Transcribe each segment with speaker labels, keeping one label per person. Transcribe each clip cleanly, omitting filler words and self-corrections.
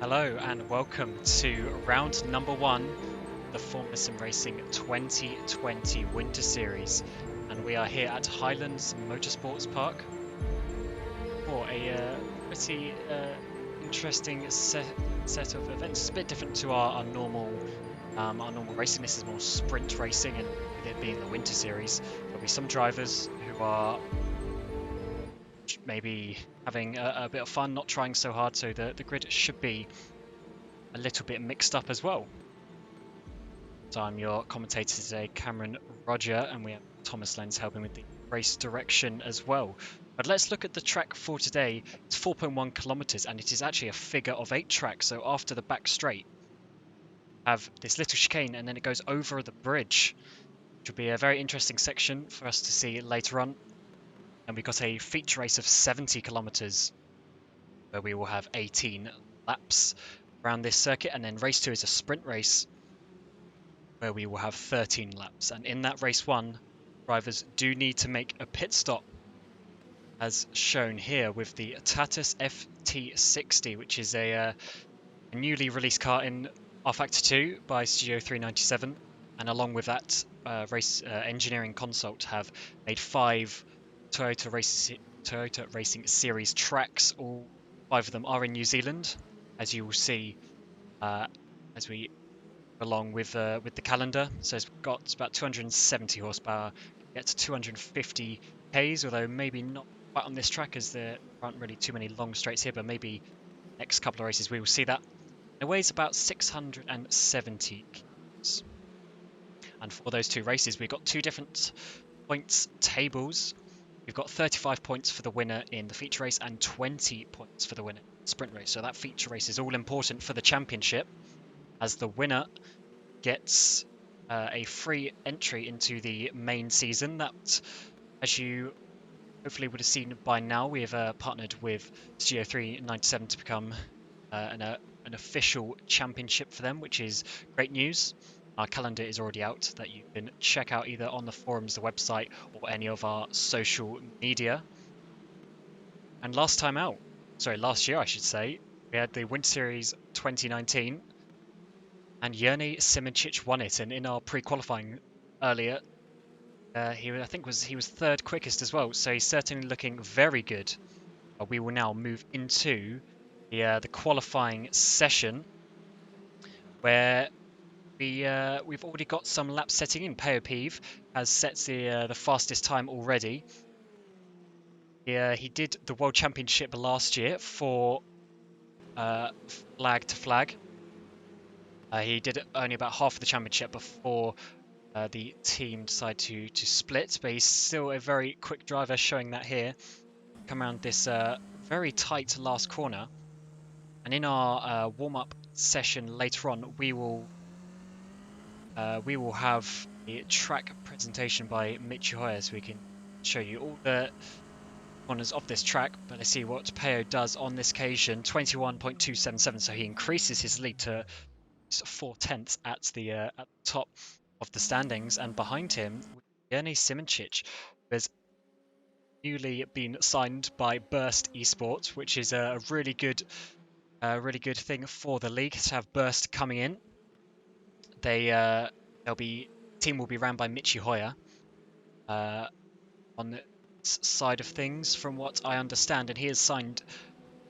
Speaker 1: Hello and welcome to round number one, the Formula Sim Racing 2020 Winter Series. And we are here at Highlands Motorsports Park for a pretty interesting set of events. It's a bit different to our normal racing. This is more sprint racing, and with it being the Winter Series, there'll be some drivers who are maybe having a bit of fun, not trying so hard, so the grid should be a little bit mixed up as well. So I'm your commentator today, Cameron Rodger, and we have Thomas Lenz helping with the race direction as well. But let's look at the track for today. It's 4.1 kilometers, and it is actually a figure of 8 track. So after the back straight, have this little chicane, and then it goes over the bridge, which will be a very interesting section for us to see later on. And we've got a feature race of 70 kilometers, where we will have 18 laps around this circuit, and then race 2 is a sprint race where we will have 13 laps. And in that race 1, drivers do need to make a pit stop, as shown here with the Tatuus FT60, which is a newly released car in rFactor 2 by Studio 397. And along with that race engineering consult, have made 5 Toyota Racing Series tracks. All 5 of them are in New Zealand, as you will see as we along with the calendar. So it's got about 270 horsepower, get to 250 k's, although maybe not quite on this track as there aren't really too many long straights here, but maybe next couple of races we will see that. It weighs about 670 kilos. And for those 2 races, we've got 2 different points tables. We've got 35 points for the winner in the feature race and 20 points for the winner in the sprint race. So that feature race is all important for the championship, as the winner gets a free entry into the main season. That, as you hopefully would have seen by now, we have partnered with Studio 397 to become an official championship for them, which is great news. Our calendar is already out that you can check out either on the forums, the website, or any of our social media. And last year I should say, we had the Winter Series 2019, and Jernej Simoncic won it. And in our pre-qualifying earlier, he was 3rd quickest as well. So he's certainly looking very good. We will now move into the qualifying session, where we've already got some laps setting in. Peo Pieve has set the fastest time already. He did the World Championship last year for flag to flag. He did only about half of the championship before the team decided to split, but he's still a very quick driver, showing that here. Come around this very tight last corner, and in our warm-up session later on, we will have a track presentation by Michi Hoyer, so we can show you all the corners of this track. But let's see what Peo does on this occasion. 21.277, so he increases his lead to 4/10 at the top of the standings, and behind him, Jernej Simoncic, who has newly been signed by Burst Esports, which is a really good thing for the league to have Burst coming in. The team will be ran by Michi Hoyer on the side of things, from what I understand, and he has signed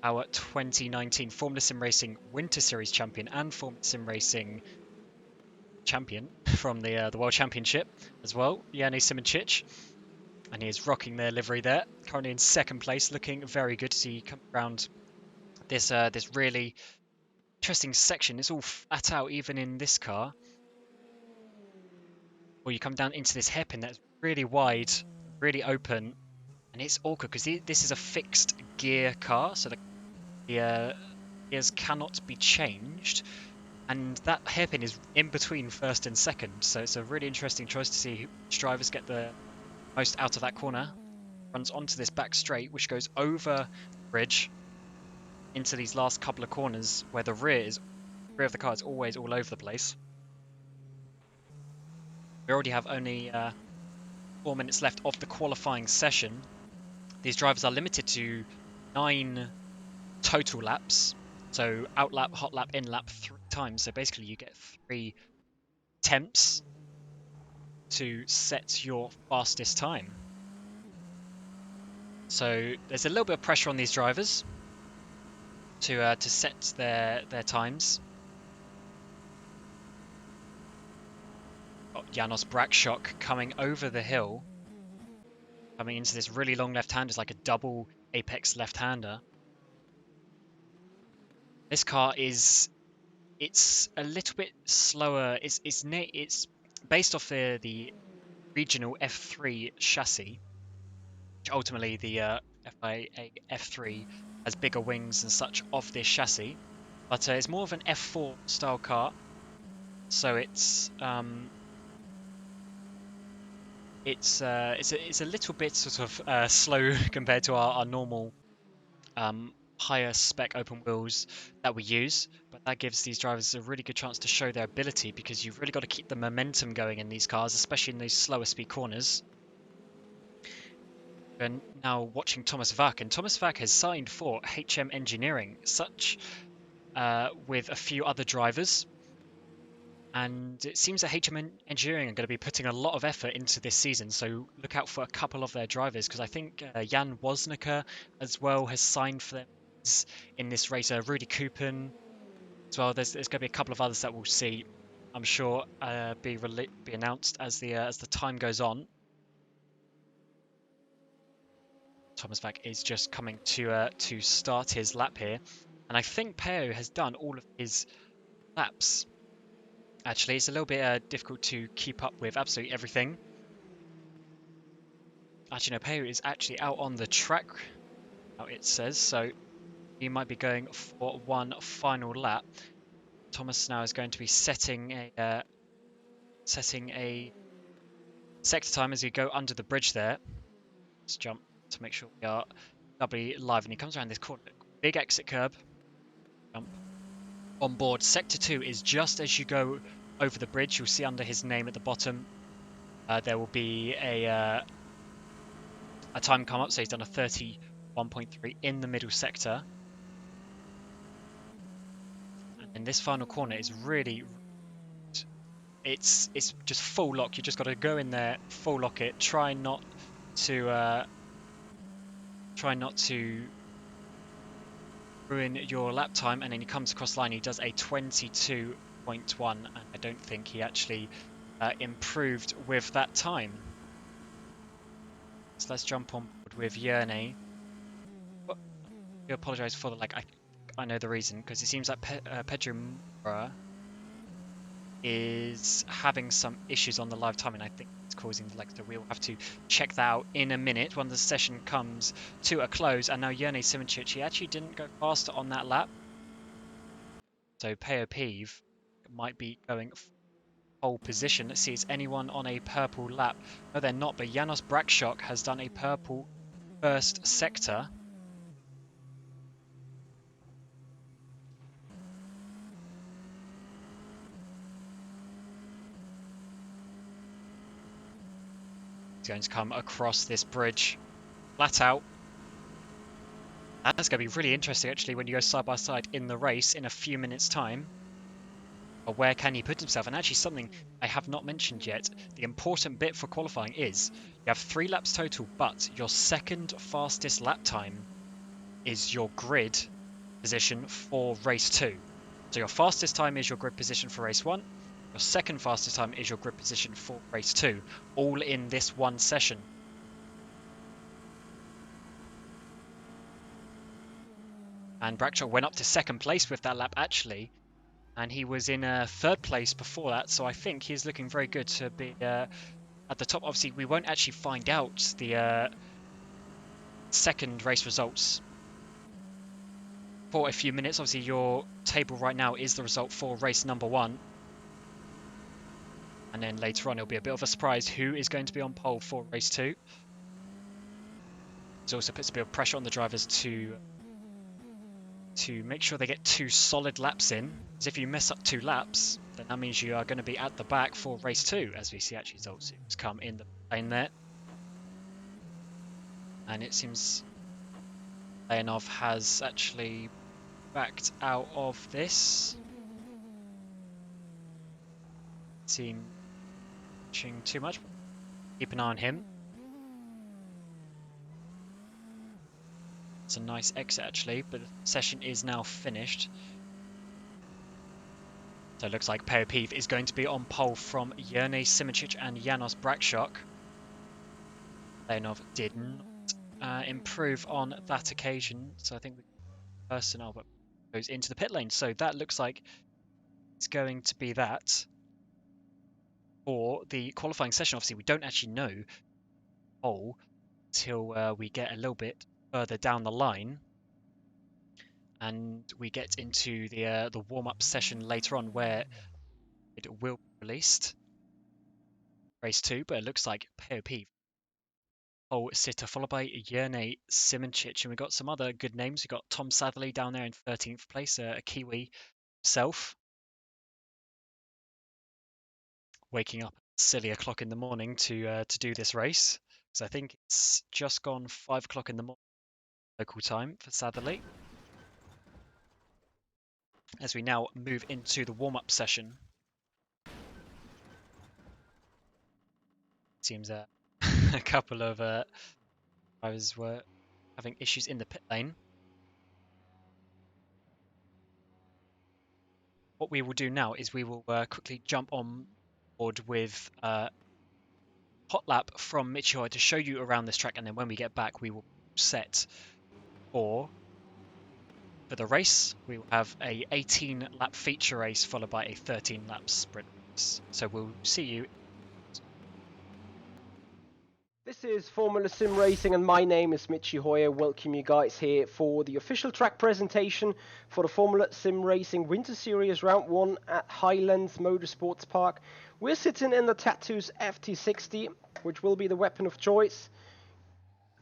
Speaker 1: our 2019 Formula Sim Racing Winter Series champion and Formula Sim Racing champion from the World Championship as well, Jernej Simoncic, and he is rocking their livery there. Currently in 2nd place, looking very good as he comes around this really interesting section. It's all flat out even in this car. Or you come down into this hairpin that's really wide, really open, and it's awkward because this is a fixed gear car, so the gears cannot be changed, and that hairpin is in between 1st and 2nd, so it's a really interesting choice to see which drivers get the most out of that corner. Runs onto this back straight, which goes over the bridge into these last couple of corners, where the rear of the car is always all over the place. We already have only 4 minutes left of the qualifying session. These drivers are limited to 9 total laps, So out lap, hot lap, in lap 3 times. So basically you get 3 attempts to set your fastest time. So there's a little bit of pressure on these drivers to set their times. Got Janos Brakshock coming over the hill, coming into this really long left-hander. It's like a double apex left-hander. This car it's a little bit slower. It's based off the regional F3 chassis, which ultimately the FIA F3 has bigger wings and such of this chassis, but it's more of an F4 style car, so it's a little bit sort of slow compared to our normal higher spec open wheels that we use, but that gives these drivers a really good chance to show their ability, because you've really got to keep the momentum going in these cars, especially in those slower speed corners. And now watching Thomas Vack, and Thomas Vack has signed for HM Engineering, with a few other drivers. And it seems that HM Engineering are going to be putting a lot of effort into this season, so look out for a couple of their drivers, because I think Jan Wozniacka as well has signed for them in this race. Rudy Kupin as well. There's going to be a couple of others that we'll see, I'm sure, be announced as the time goes on. Thomas Vack is just coming to start his lap here, and I think Peo has done all of his laps. Actually, it's a little bit difficult to keep up with absolutely everything. Actually, no, Peo is actually out on the track, how it says, so he might be going for one final lap. Thomas now is going to be setting a sector time as we go under the bridge there. Let's jump to make sure we are doubly live, and he comes around this corner. Big exit curb. Jump. On board. Sector 2 is just as you go over the bridge. You'll see under his name at the bottom there will be a time come up, so he's done a 31.3 in the middle sector. And this final corner is really, it's just full lock. You just got to go in there, full lock it. Try not to ruin your lap time. And then he comes across the line. He does a 22.1, and I don't think he actually improved with that time. So let's jump on board with Yerne. I do apologise for the lag. I know the reason, because it seems like Pedro Moura is having some issues on the live time, and I think it's causing the lag. So we'll have to check that out in a minute when the session comes to a close. And now Yerne Simoncic, he actually didn't go faster on that lap. So Peo Peeve might be going pole position. Let's see, is anyone on a purple lap? No, they're not, but Janos Brakshock has done a purple first sector. He's going to come across this bridge flat out. That's going to be really interesting, actually, when you go side by side in the race in a few minutes' time. But where can he put himself? And actually, something I have not mentioned yet, the important bit for qualifying is you have 3 laps total, but your second fastest lap time is your grid position for race 2. So your fastest time is your grid position for race 1. Your second fastest time is your grid position for race 2, all in this one session. And Brakshock went up to second place with that lap, actually, and he was in third place before that, so I think he's looking very good to be at the top. Obviously, we won't actually find out the second race results for a few minutes. Obviously, your table right now is the result for race number 1. And then later on, it'll be a bit of a surprise who is going to be on pole for race 2. It also puts a bit of pressure on the drivers to make sure they get 2 solid laps in. Because if you mess up 2 laps, then that means you are going to be at the back for race 2, as we see actually results come in the lane there. And it seems Leonov has actually backed out of this. Seem pushing too much. Keep an eye on him. It's a nice exit actually, but the session is now finished. So it looks like Peopiv is going to be on pole from Jerne Simičić and Janos Brakšok. Leonov did not improve on that occasion, so I think the person goes into the pit lane. So that looks like it's going to be that for the qualifying session. Obviously, we don't actually know pole till we get a little bit further down the line, and we get into the warm-up session later on, where it will be released. Race 2, but it looks like Peopiv pole sitter, followed by Jerne Simičić, and we've got some other good names. We've got Tom Satherley down there in 13th place, a Kiwi himself, waking up at silly o'clock in the morning to do this race, because I think it's just gone 5 o'clock in the morning local time for Satherley. As we now move into the warm-up session, seems a couple of drivers were having issues in the pit lane. What we will do now is we will quickly jump on board with hot lap from Michi Hoyer to show you around this track, and then when we get back we will set for the race. We will have a 18 lap feature race followed by a 13 lap sprint race. So we'll see you.
Speaker 2: This is Formula Sim Racing and my name is Michi Hoyer. Welcome you guys here for the official track presentation for the Formula Sim Racing Winter Series Round 1 at Highlands Motorsports Park. We're sitting in the Tatuus FT60, which will be the weapon of choice.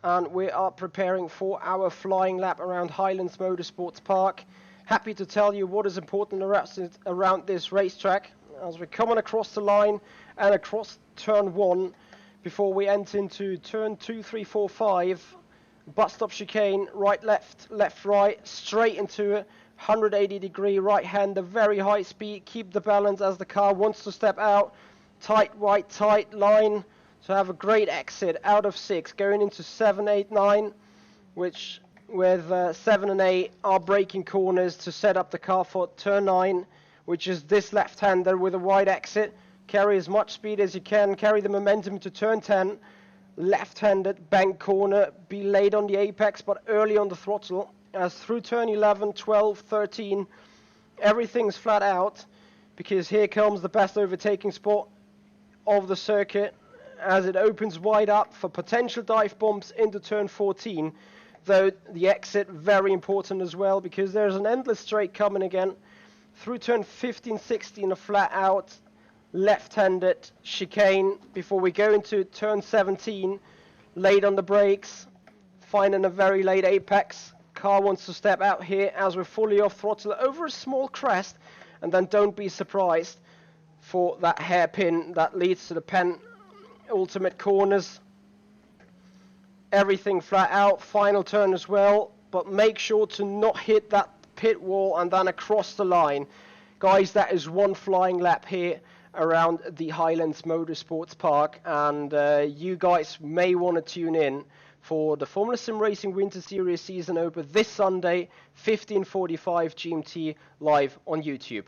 Speaker 2: And we are preparing for our flying lap around Highlands Motorsports Park. Happy to tell you what is important around this racetrack as we're coming across the line and across turn 1. Before we enter into turn 2, 3, 4, 5, bus stop chicane, right, left, left, right, straight into it, 180-degree right-hander, very high speed, keep the balance as the car wants to step out, tight, right, tight line, so have a great exit out of 6, going into 7, 8, 9, which with 7 and 8 are braking corners to set up the car for turn 9, which is this left-hander with a wide exit. Carry as much speed as you can, carry the momentum to turn 10, left-handed, bank corner, be late on the apex but early on the throttle, as through turn 11, 12, 13, everything's flat out, because here comes the best overtaking spot of the circuit, as it opens wide up for potential dive bombs into turn 14, though the exit very important as well, because there's an endless straight coming again, through turn 15, 16, a flat out, left-handed chicane before we go into turn 17, late on the brakes, finding a very late apex. Car wants to step out here as we're fully off throttle over a small crest, and then don't be surprised for that hairpin that leads to the penultimate corners. Everything flat out, final turn as well, but make sure to not hit that pit wall and then across the line. Guys, that is one flying lap here around the Highlands Motorsports Park, and you guys may want to tune in for the Formula Sim Racing Winter Series season opener this Sunday, 15:45 GMT, live on YouTube.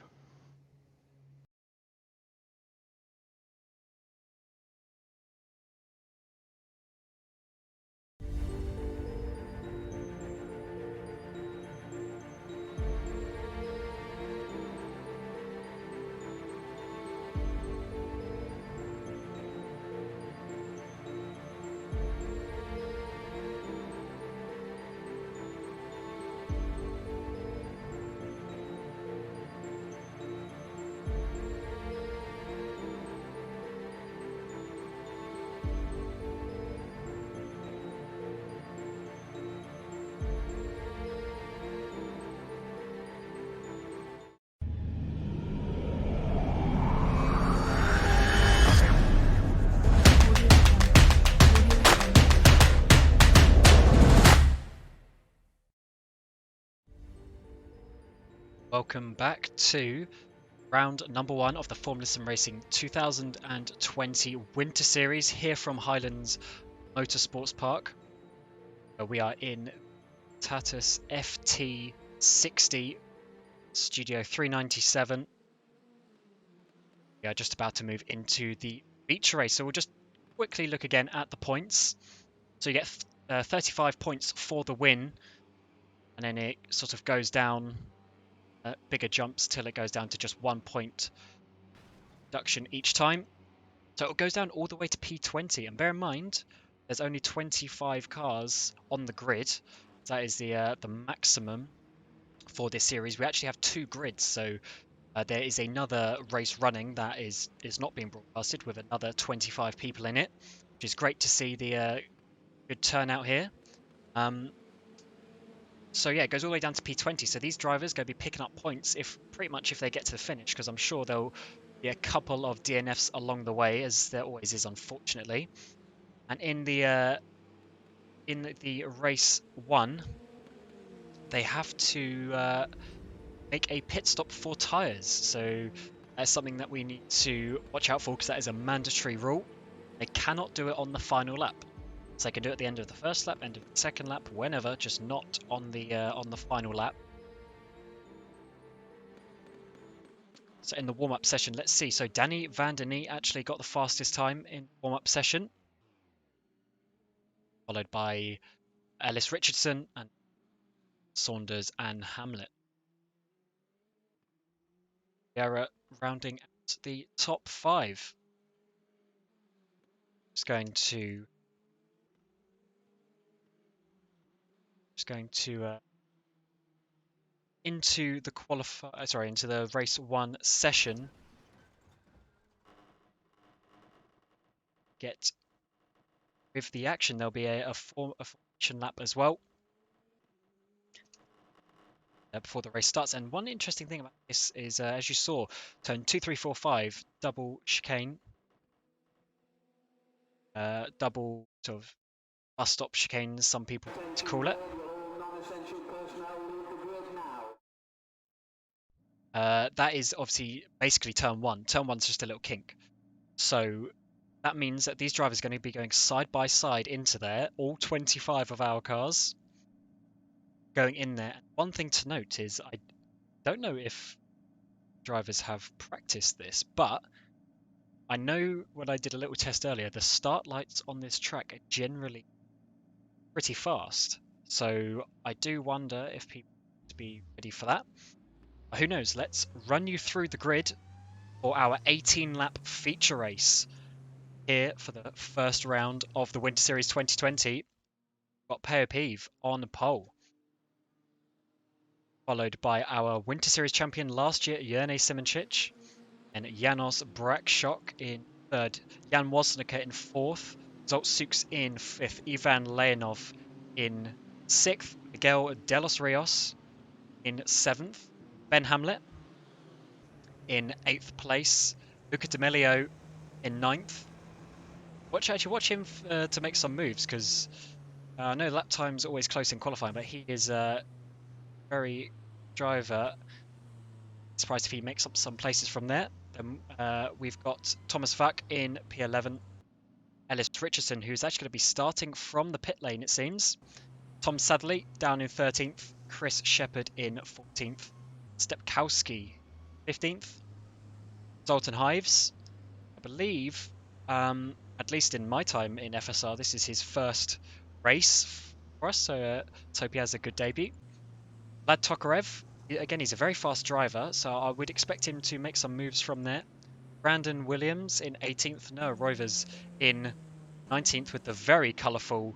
Speaker 1: Welcome back to round number 1 of the Formula Sim Racing 2020 Winter Series here from Highlands Motorsports Park. We are in Tatuus FT60 Studio 397. We are just about to move into the feature race, so we'll just quickly look again at the points. So you get 35 points for the win, and then it sort of goes down bigger jumps till it goes down to just 1 point deduction each time. So it goes down all the way to P20, and bear in mind there's only 25 cars on the grid. That is the maximum for this series. We actually have 2 grids, so there is another race running that is not being broadcasted with another 25 people in it, which is great to see the good turnout here. So yeah, it goes all the way down to P20. So these drivers are going to be picking up points pretty much if they get to the finish, because I'm sure there'll be a couple of DNFs along the way, as there always is, unfortunately. And in the race 1, they have to make a pit stop for tyres. So that's something that we need to watch out for, because that is a mandatory rule. They cannot do it on the final lap. So they can do it at the end of the first lap, end of the second lap, whenever, just not on the final lap. So in the warm-up session, let's see. So Danny Van Der Nee actually got the fastest time in warm-up session, followed by Ellis Richardson and Saunders and Hamlet. We are rounding out the top 5. Just going to into the race 1 session. Get with the action. There'll be a formation lap as well before the race starts. And one interesting thing about this is, as you saw, turn 2, 3, 4, 5, double chicane, double sort of bus stop chicane, some people like to call it. That is obviously basically turn 1. Turn 1's just a little kink. So that means that these drivers are going to be going side by side into there, all 25 of our cars going in there. And one thing to note is, I don't know if drivers have practiced this, but I know when I did a little test earlier, the start lights on this track are generally pretty fast. So I do wonder if people need to be ready for that. But who knows? Let's run you through the grid for our 18-lap feature race here for the first round of the Winter Series 2020. We've got Peo Peeve on pole, followed by our Winter Series champion last year, Jerne Simoncic, and Janos Brakshok in 3rd, Jan Wozniacki in 4th, Zoltsuks in 5th, Ivan Leonov in 6th, Miguel de los Rios in 7th, Ben Hamlet in 8th place, Luca D'Amelio in 9th. Watch him to make some moves, because I know lap time's always close in qualifying, but he is a very driver. Surprised if he makes up some places from there. Then we've got Thomas Vack in P11, Ellis Richardson, who's actually going to be starting from the pit lane, it seems. Tom Sadley down in 13th, Chris Shepherd in 14th, Stepkowski 15th, Zoltan Hives, I believe, at least in my time in FSR, this is his first race for us, so let's hope he has a good debut. Vlad Tokarev, again, he's a very fast driver, so I would expect him to make some moves from there. Brandon Williams in 18th, Noah Rovers in 19th with the very colourful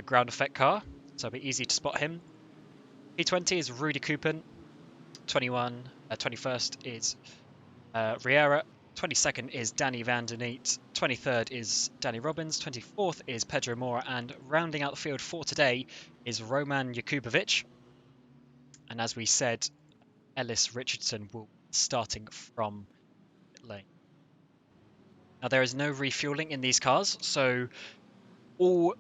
Speaker 1: ground effect car, so it'll be easy to spot him. P20 is Rudy Coupon, 21st is Riera, 22nd is Danny Van Der Nee, 23rd is Danny Robbins, 24th is Pedro Mora, and rounding out the field for today is Roman Jakubovic. And as we said, Ellis Richardson will be starting from pit lane. Now, there is no refueling in these cars, so all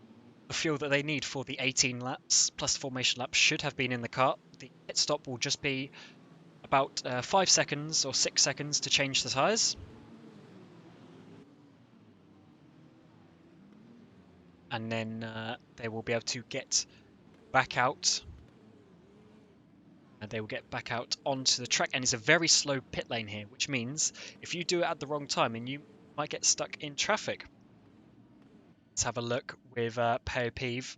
Speaker 1: the fuel that they need for the 18 laps plus the formation lap should have been in the car. The pit stop will just be about 5 seconds or 6 seconds to change the tyres. And then they will be able to get back out. And they will get back out onto the track. And it's a very slow pit lane here, which means if you do it at the wrong time, and you might get stuck in traffic. Let's have a look with Peo Peeve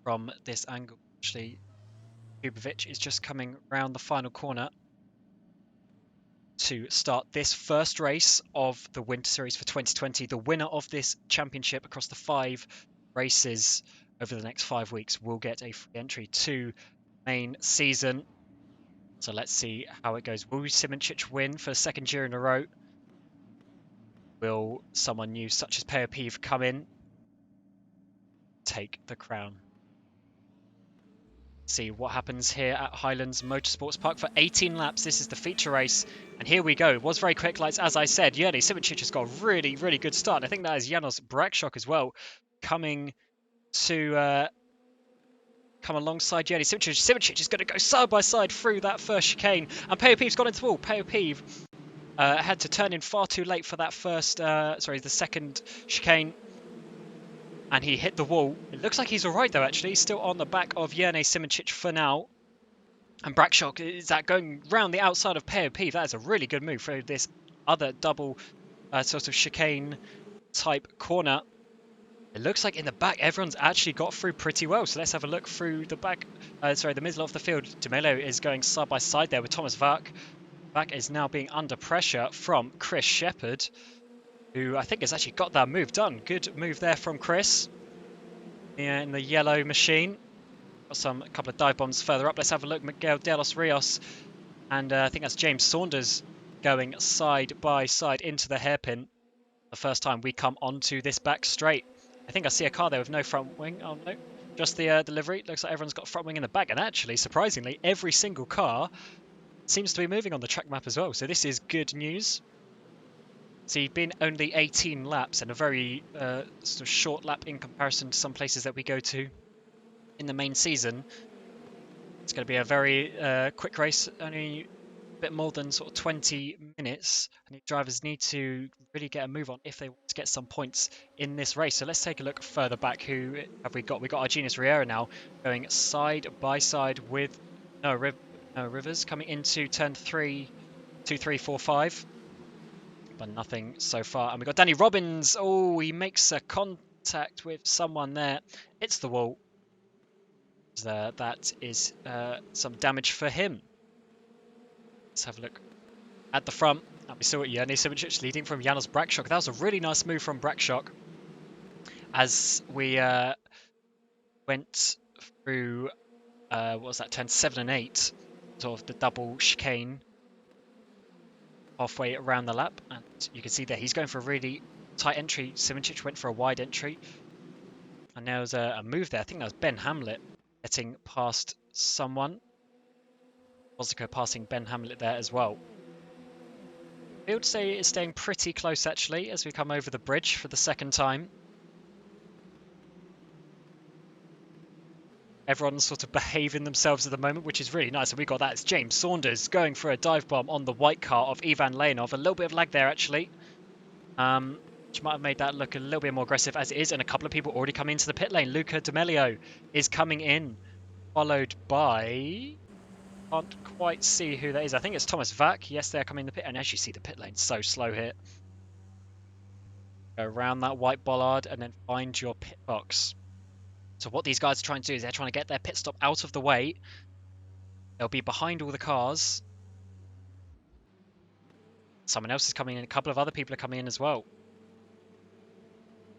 Speaker 1: from this angle. Actually, Kubovic is just coming round the final corner to start this first race of the Winter Series for 2020. The winner of this championship across the 5 races over the next 5 weeks will get a free entry to main season. So let's see how it goes. Will Simoncic win for the 2nd year in a row? Will someone new such as Peo Peeve come in, take the crown? See what happens here at Highlands Motorsports Park for 18 laps. This is the feature race, and here we go. It was very quick lights, as I said. Yerny Simoncic has got a really, really good start. I think that is Janos Brakshock as well, coming to come alongside Yerny Simoncic. Simoncic is going to go side by side through that first chicane, and Peo Peeve's gone into the wall. Peo Peeve had to turn in far too late for that the second chicane. And he hit the wall. It looks like he's all right, though, actually. He's still on the back of Yerny Simoncic for now. And Brakshock is that going round the outside of Peo Peeve. That is a really good move for this other double sort of chicane type corner. It looks like in the back, everyone's actually got through pretty well. So let's have a look through the back, the middle of the field. DeMelo is going side by side there with Thomas Vac. Vac is now being under pressure from Chris Shepherd, who I think has actually got that move done. Good move there from Chris in the yellow machine. Got a couple of dive bombs further up. Let's have a look. Miguel de los Rios, and I think that's James Saunders going side by side into the hairpin. The first time we come onto this back straight. I think I see a car there with no front wing. Oh no, just the delivery. Looks like everyone's got front wing in the back, and actually, surprisingly, every single car seems to be moving on the track map as well. So this is good news. So you've been only 18 laps and a very sort of short lap in comparison to some places that we go to in the main season. It's going to be a very quick race, only a bit more than sort of 20 minutes. And the drivers need to really get a move on if they want to get some points in this race. So let's take a look further back. Who have we got? We've got Argenis Riera now going side by side with Rivers coming into turn 3, 2, 3, 4, 5. But nothing so far. And we've got Danny Robbins. Oh, he makes a contact with someone there. It's the wall. That is some damage for him. Let's have a look at the front. And we saw it, Yerny Simoncic leading from Janos Brakshock. That was a really nice move from Brakshock. As we went through, what was that, turn 7 and 8, sort of the double chicane. Halfway around the lap, and you can see there he's going for a really tight entry. Simoncic went for a wide entry, and there was a move there. I think that was Ben Hamlet getting past someone. Wozico passing Ben Hamlet there as well. Field is staying pretty close actually as we come over the bridge for the 2nd time. Everyone's sort of behaving themselves at the moment, which is really nice. And we got that. It's James Saunders going for a dive bomb on the white car of Ivan Leonov. A little bit of lag there, actually. Which might have made that look a little bit more aggressive as it is. And a couple of people already coming into the pit lane. Luca D'Amelio is coming in, followed by... Can't quite see who that is. I think it's Thomas Vac. Yes, they're coming in the pit. And as you see, the pit lane's so slow here. Go around that white bollard and then find your pit box. So what these guys are trying to do is they're trying to get their pit stop out of the way. They'll be behind all the cars. Someone else is coming in. A couple of other people are coming in as well.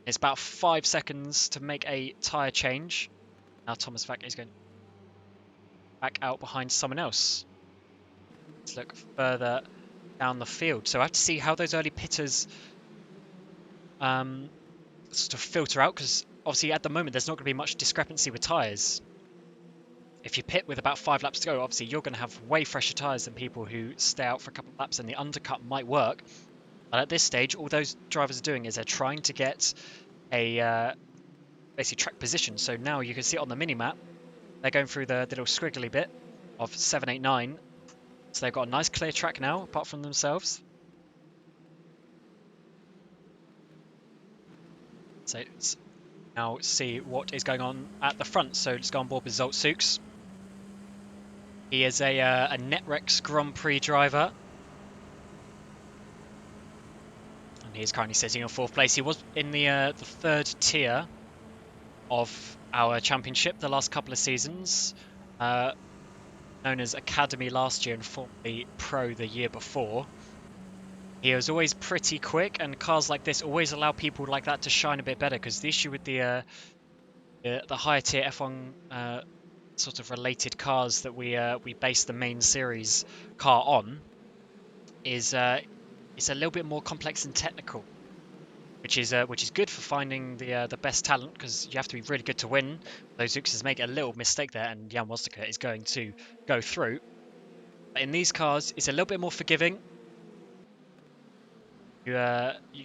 Speaker 1: It's about 5 seconds to make a tyre change. Now Thomas Vac is going back out behind someone else. Let's look further down the field. So I have to see how those early pitters sort of filter out, because obviously at the moment there's not going to be much discrepancy with tyres. If you pit with about 5 laps to go, obviously you're going to have way fresher tyres than people who stay out for a couple of laps, and the undercut might work. But at this stage, all those drivers are doing is they're trying to get a basically track position. So now you can see it on the mini-map. They're going through the little squiggly bit of 7, 8, 9. So they've got a nice clear track now, apart from themselves. So let's now see what is going on at the front. So let's go on board with Tatuus. He is a Netrex Grand Prix driver. And he is currently sitting in 4th place. He was in the 3rd tier of our championship the last couple of seasons. Known as Academy last year and formerly Pro the year before. He was always pretty quick, and cars like this always allow people like that to shine a bit better, because the issue with the higher tier F1 sort of related cars that we base the main series car on is it's a little bit more complex and technical, which is good for finding the best talent, because you have to be really good to win. Those Zuxes make a little mistake there, and Jan Wozniacki is going to go through. But in these cars, it's a little bit more forgiving. You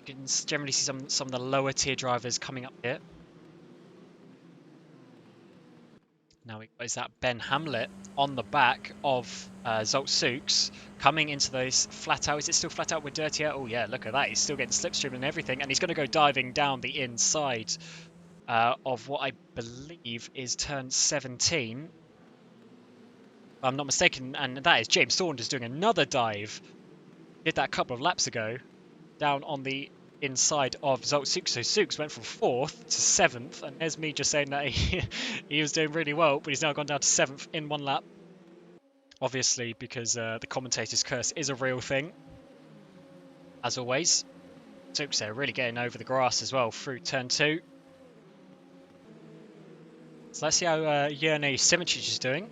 Speaker 1: can generally see some of the lower tier drivers coming up here. Now is that Ben Hamlet on the back of Tatuus coming into those flat out. Is it still flat out with dirty air? Oh yeah, look at that. He's still getting slipstream and everything, and he's going to go diving down the inside of what I believe is turn 17. If I'm not mistaken, and that is James Saunders doing another dive. Did that a couple of laps ago, down on the inside of Tatuus. So Tatuus went from 4th to 7th, and there's me just saying that he was doing really well, but he's now gone down to 7th in 1 lap. Obviously, because the commentator's curse is a real thing, as always. Tatuus there really getting over the grass as well through turn 2. So let's see how Jerne Simoncic is doing.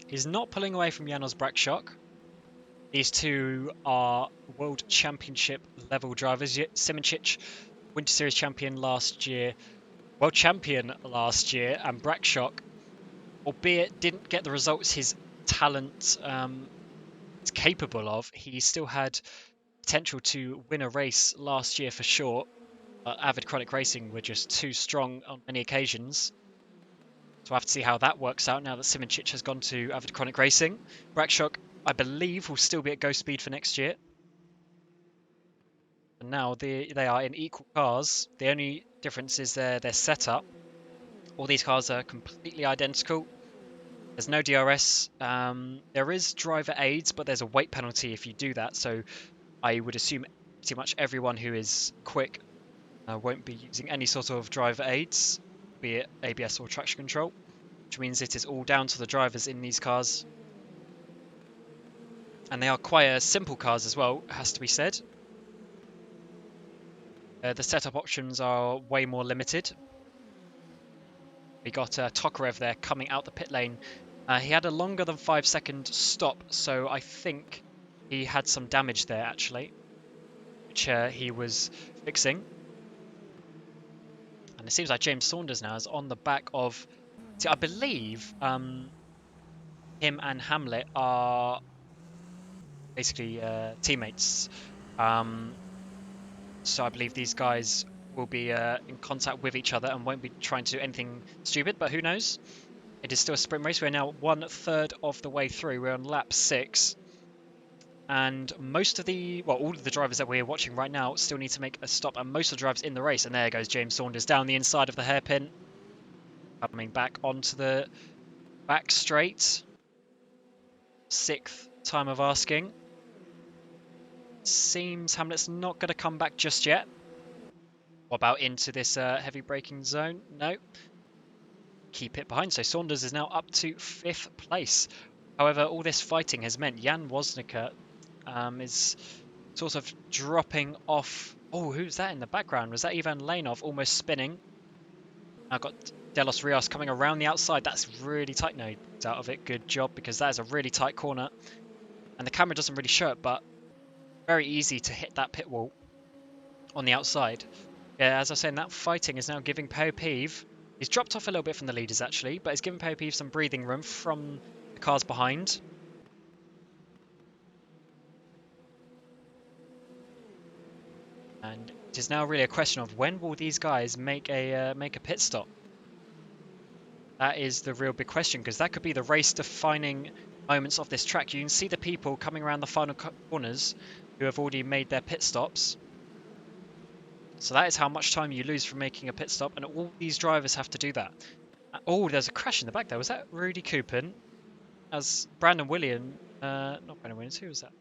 Speaker 1: He's not pulling away from Janos Brakshock. These two are World Championship level drivers. Simoncic, Winter Series champion last year, World Champion last year, and Brakshock, albeit didn't get the results his talent is capable of, he still had potential to win a race last year for sure. Avid Chronic Racing were just too strong on many occasions. So we'll have to see how that works out now that Simoncic has gone to Avid Chronic Racing. Brakshock, I believe, will still be at Go Speed for next year. And now they are in equal cars. The only difference is their setup. All these cars are completely identical. There's no DRS. There is driver aids, but there's a weight penalty if you do that. So I would assume pretty much everyone who is quick won't be using any sort of driver aids, be it ABS or traction control, which means it is all down to the drivers in these cars. And they are quite simple cars as well, has to be said. The setup options are way more limited. We got Tokarev there coming out the pit lane. He had a longer than 5-second stop, so I think he had some damage there actually, which he was fixing. And it seems like James Saunders now is on the back of... See, I believe him and Hamlet are basically teammates. So I believe these guys will be in contact with each other and won't be trying to do anything stupid, but who knows? It is still a sprint race. We're now 1/3 of the way through. We're on lap 6. And most of the, well, all of the drivers that we're watching right now still need to make a stop, and most of the drivers in the race. And there goes James Saunders down the inside of the hairpin, coming back onto the back straight. 6th time of asking. Seems Hamlet's not going to come back just yet. What about into this heavy braking zone? No. Keep it behind. So Saunders is now up to 5th place. However, all this fighting has meant Jan Wozniacki is sort of dropping off. Oh, who's that in the background? Was that Ivan Lanov almost spinning? I've got Delos Rios coming around the outside. That's really tight. No, he's out of it. Good job, because that is a really tight corner. And the camera doesn't really show it, but very easy to hit that pit wall on the outside. Yeah, as I was saying, that fighting is now giving Pau Pive. He's dropped off a little bit from the leaders actually, but it's given Pau Pive some breathing room from the cars behind. And it is now really a question of when will these guys make a pit stop. That is the real big question, because that could be the race-defining moments of this track. You can see the people coming around the final corners who have already made their pit stops. So that is how much time you lose from making a pit stop, and all these drivers have to do that. Oh, there's a crash in the back there. Was that Rudy Coupin? As Brandon Williams, not Brandon Williams, who was that?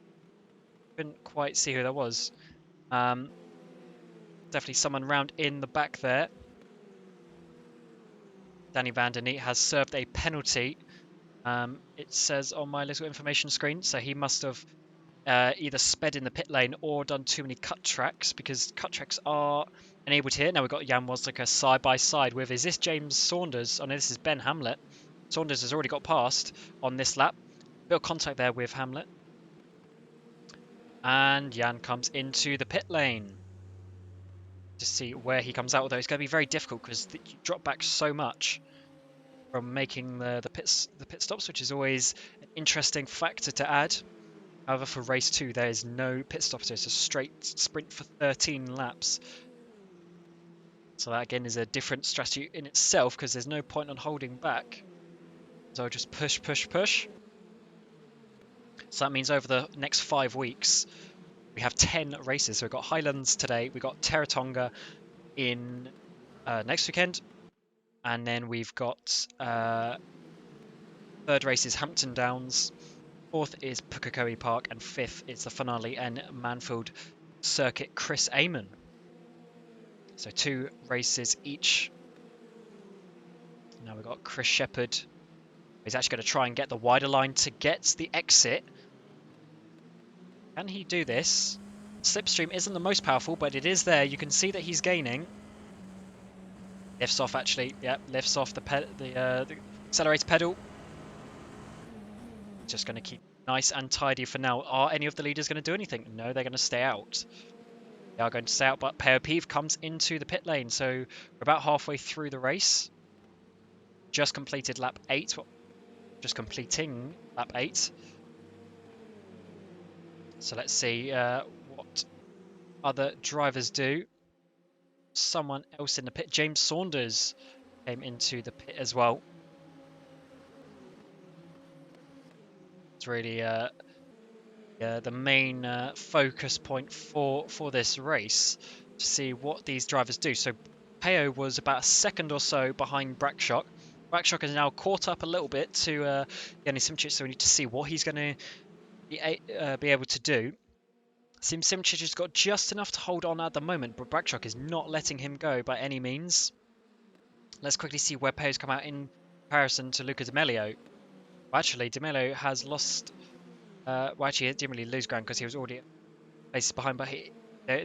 Speaker 1: Couldn't quite see who that was. Definitely someone round in the back there. Danny Van Der Neet has served a penalty. It says on my little information screen, so he must have either sped in the pit lane or done too many cut tracks, because cut tracks are enabled here. Now we've got Jan Wozlicker side by side with, is this James Saunders? Oh no, this is Ben Hamlet. Saunders has already got past on this lap. Bit of contact there with Hamlet. And Jan comes into the pit lane to see where he comes out, although it's going to be very difficult because you drop back so much from making the pit stops, which is always an interesting factor to add. However, for race 2, there is no pit stop, so it's a straight sprint for 13 laps. So that again is a different strategy in itself, because there's no point on holding back. So I'll just push, push, push. So that means over the next 5 weeks, we have 10 races. So we've got Highlands today, we've got Teretonga in next weekend, and then we've got third race is Hampton Downs, fourth is Pukekohe Park, and fifth is the finale and Manfield Circuit Chris Amon. So 2 races each. Now we've got Chris Shepherd. He's actually going to try and get the wider line to get the exit. Can he do this? Slipstream isn't the most powerful, but it is there. You can see that he's gaining. Lifts off, actually. Yep, lifts off the accelerator pedal. Just going to keep nice and tidy for now. Are any of the leaders going to do anything? No, they're going to stay out. They are going to stay out, but Peo Peeve comes into the pit lane. So we're about halfway through the race. Just completed lap 8. Well, just completing lap 8. So let's see what other drivers do. Someone else in the pit. James Saunders came into the pit as well. It's really the main focus point for this race, to see what these drivers do. So Peo was about a second or so behind Brakshock. Brakshock is now caught up a little bit to Yanni Simčić, so we need to see what he's going to be able to do. Simčić has got just enough to hold on at the moment, but Brakshock is not letting him go by any means. Let's quickly see where Peo's come out in comparison to Luca D'Amelio. Well, actually, D'Amelio has lost... well, actually, he didn't really lose ground because he was already places behind, but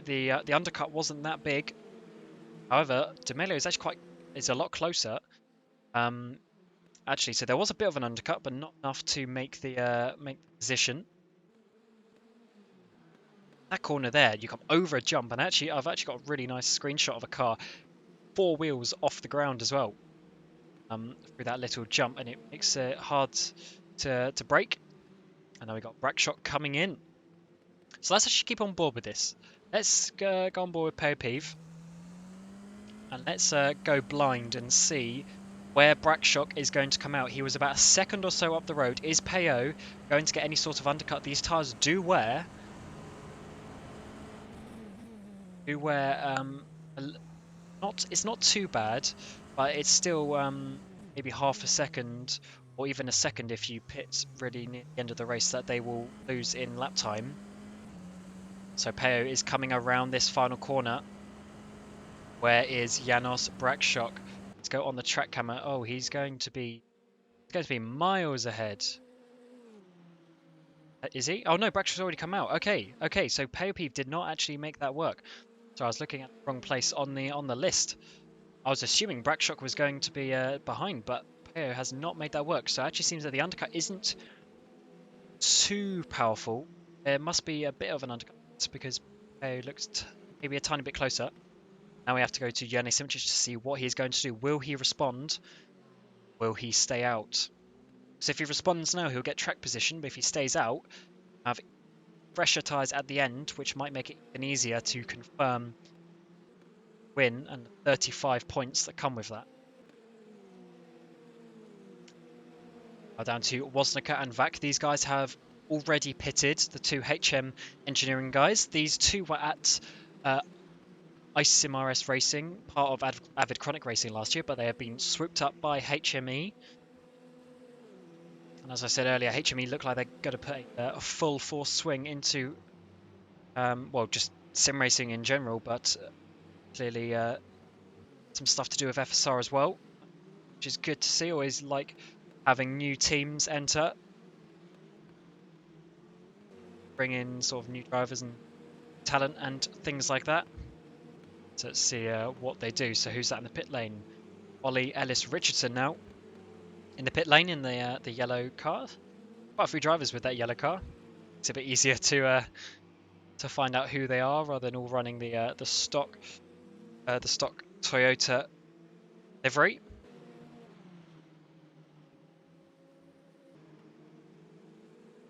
Speaker 1: the undercut wasn't that big. However, D'Amelio is actually is a lot closer. Actually, so there was a bit of an undercut, but not enough to make the position. That corner there, you come over a jump, and actually, I've actually got a really nice screenshot of a car 4 wheels off the ground as well, through that little jump, and it makes it hard to brake. And now we got Brakshock coming in. So let's actually keep on board with this. Let's go on board with Peo Peeve. And let's go blind and see where Brakshock is going to come out. He was about a second or so up the road. Is Peo going to get any sort of undercut? These tyres do wear. It's not too bad, but it's still maybe half a second or even a second if you pit really near the end of the race that they will lose in lap time. So Peo is coming around this final corner. Where is Janos Brakshock? Let's go on the track camera. Oh, he's going to be miles ahead. Is he? Oh no, Brakshock's already come out. Okay, so Peo Peeve did not actually make that work. So I was looking at the wrong place on the list. I was assuming Brakshock was going to be behind, but Peo has not made that work. So it actually seems that the undercut isn't too powerful. There must be a bit of an undercut because Peo looks maybe a tiny bit closer. Now we have to go to Yanni Simčić to see what he's going to do. Will he respond? Will he stay out? So if he responds now, he'll get track position, but if he stays out, have fresher tyres at the end, which might make it even easier to confirm win and 35 points that come with that. Down to Woznica and Vac. These guys have already pitted, the two HM engineering guys. These two were at IceSimRS Racing, part of Avid Chronic Racing last year, but they have been swooped up by HME. And as I said earlier, HME look like they're going to put a full force swing into, well, just sim racing in general, but clearly some stuff to do with FSR as well, which is good to see. Always like having new teams enter, bring in sort of new drivers and talent and things like that. So let's see what they do. So who's that in the pit lane? Ollie Ellis Richardson now in the pit lane in the yellow car. Quite a few drivers with that yellow car. It's a bit easier to find out who they are rather than all running the stock Toyota livery.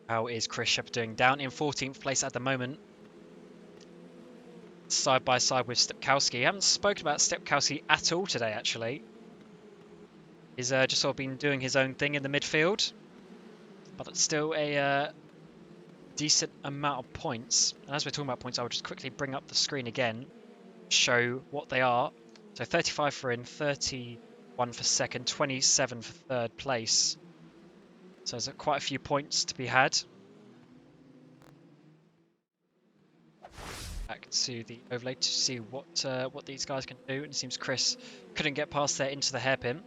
Speaker 1: How is Chris Shepard doing? Down in 14th place at the moment. Side by side with Stepkowski. I haven't spoken about Stepkowski at all today, actually. He's just sort of been doing his own thing in the midfield. But it's still a decent amount of points. And as we're talking about points, I'll just quickly bring up the screen again. Show what they are. So 35 for in, 31 for second, 27 for third place. So there's quite a few points to be had. Back to the overlay to see what these guys can do. And it seems Chris couldn't get past there into the hairpin.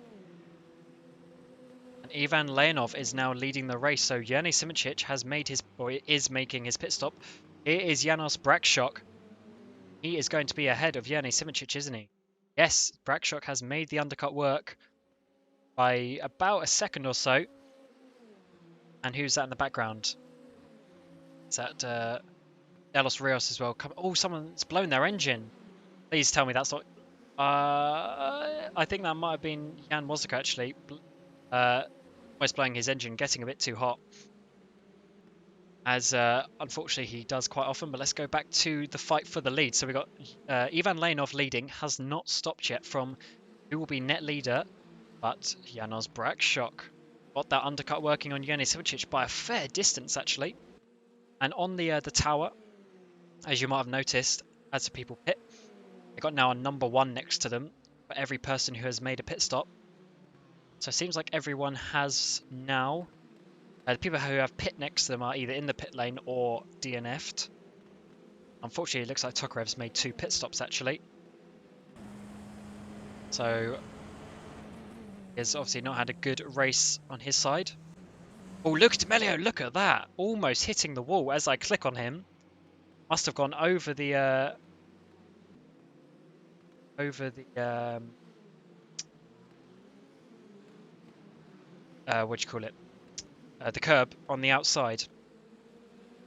Speaker 1: And Ivan Leonov is now leading the race. So Yerny Simičić has made his, or is making his pit stop. Here is Janos Brakšok. He is going to be ahead of Yerny Simičić, isn't he? Yes, Brakšok has made the undercut work by about a second or so. And who's that in the background? Is that Delos Rios as well? Oh, someone's blown their engine. Please tell me that's not... I think that might have been Jan Woznica, actually. Almost blowing his engine, getting a bit too hot. As unfortunately he does quite often. But let's go back to the fight for the lead. So we've got Ivan Leonov leading. Has not stopped yet from who will be net leader. But Janos Brakšok got that undercut working on Yerny Simičić by a fair distance, actually. And on the tower, as you might have noticed, as the people pit, they've got now a number 1 next to them for every person who has made a pit stop. So it seems like everyone has now... the people who have pit next to them are either in the pit lane or DNF'd. Unfortunately, it looks like Tokarev's made 2 pit stops, actually. So he has obviously not had a good race on his side. Oh, look at Melio, look at that. Almost hitting the wall as I click on him. Must have gone over the... what do you call it? The curb on the outside.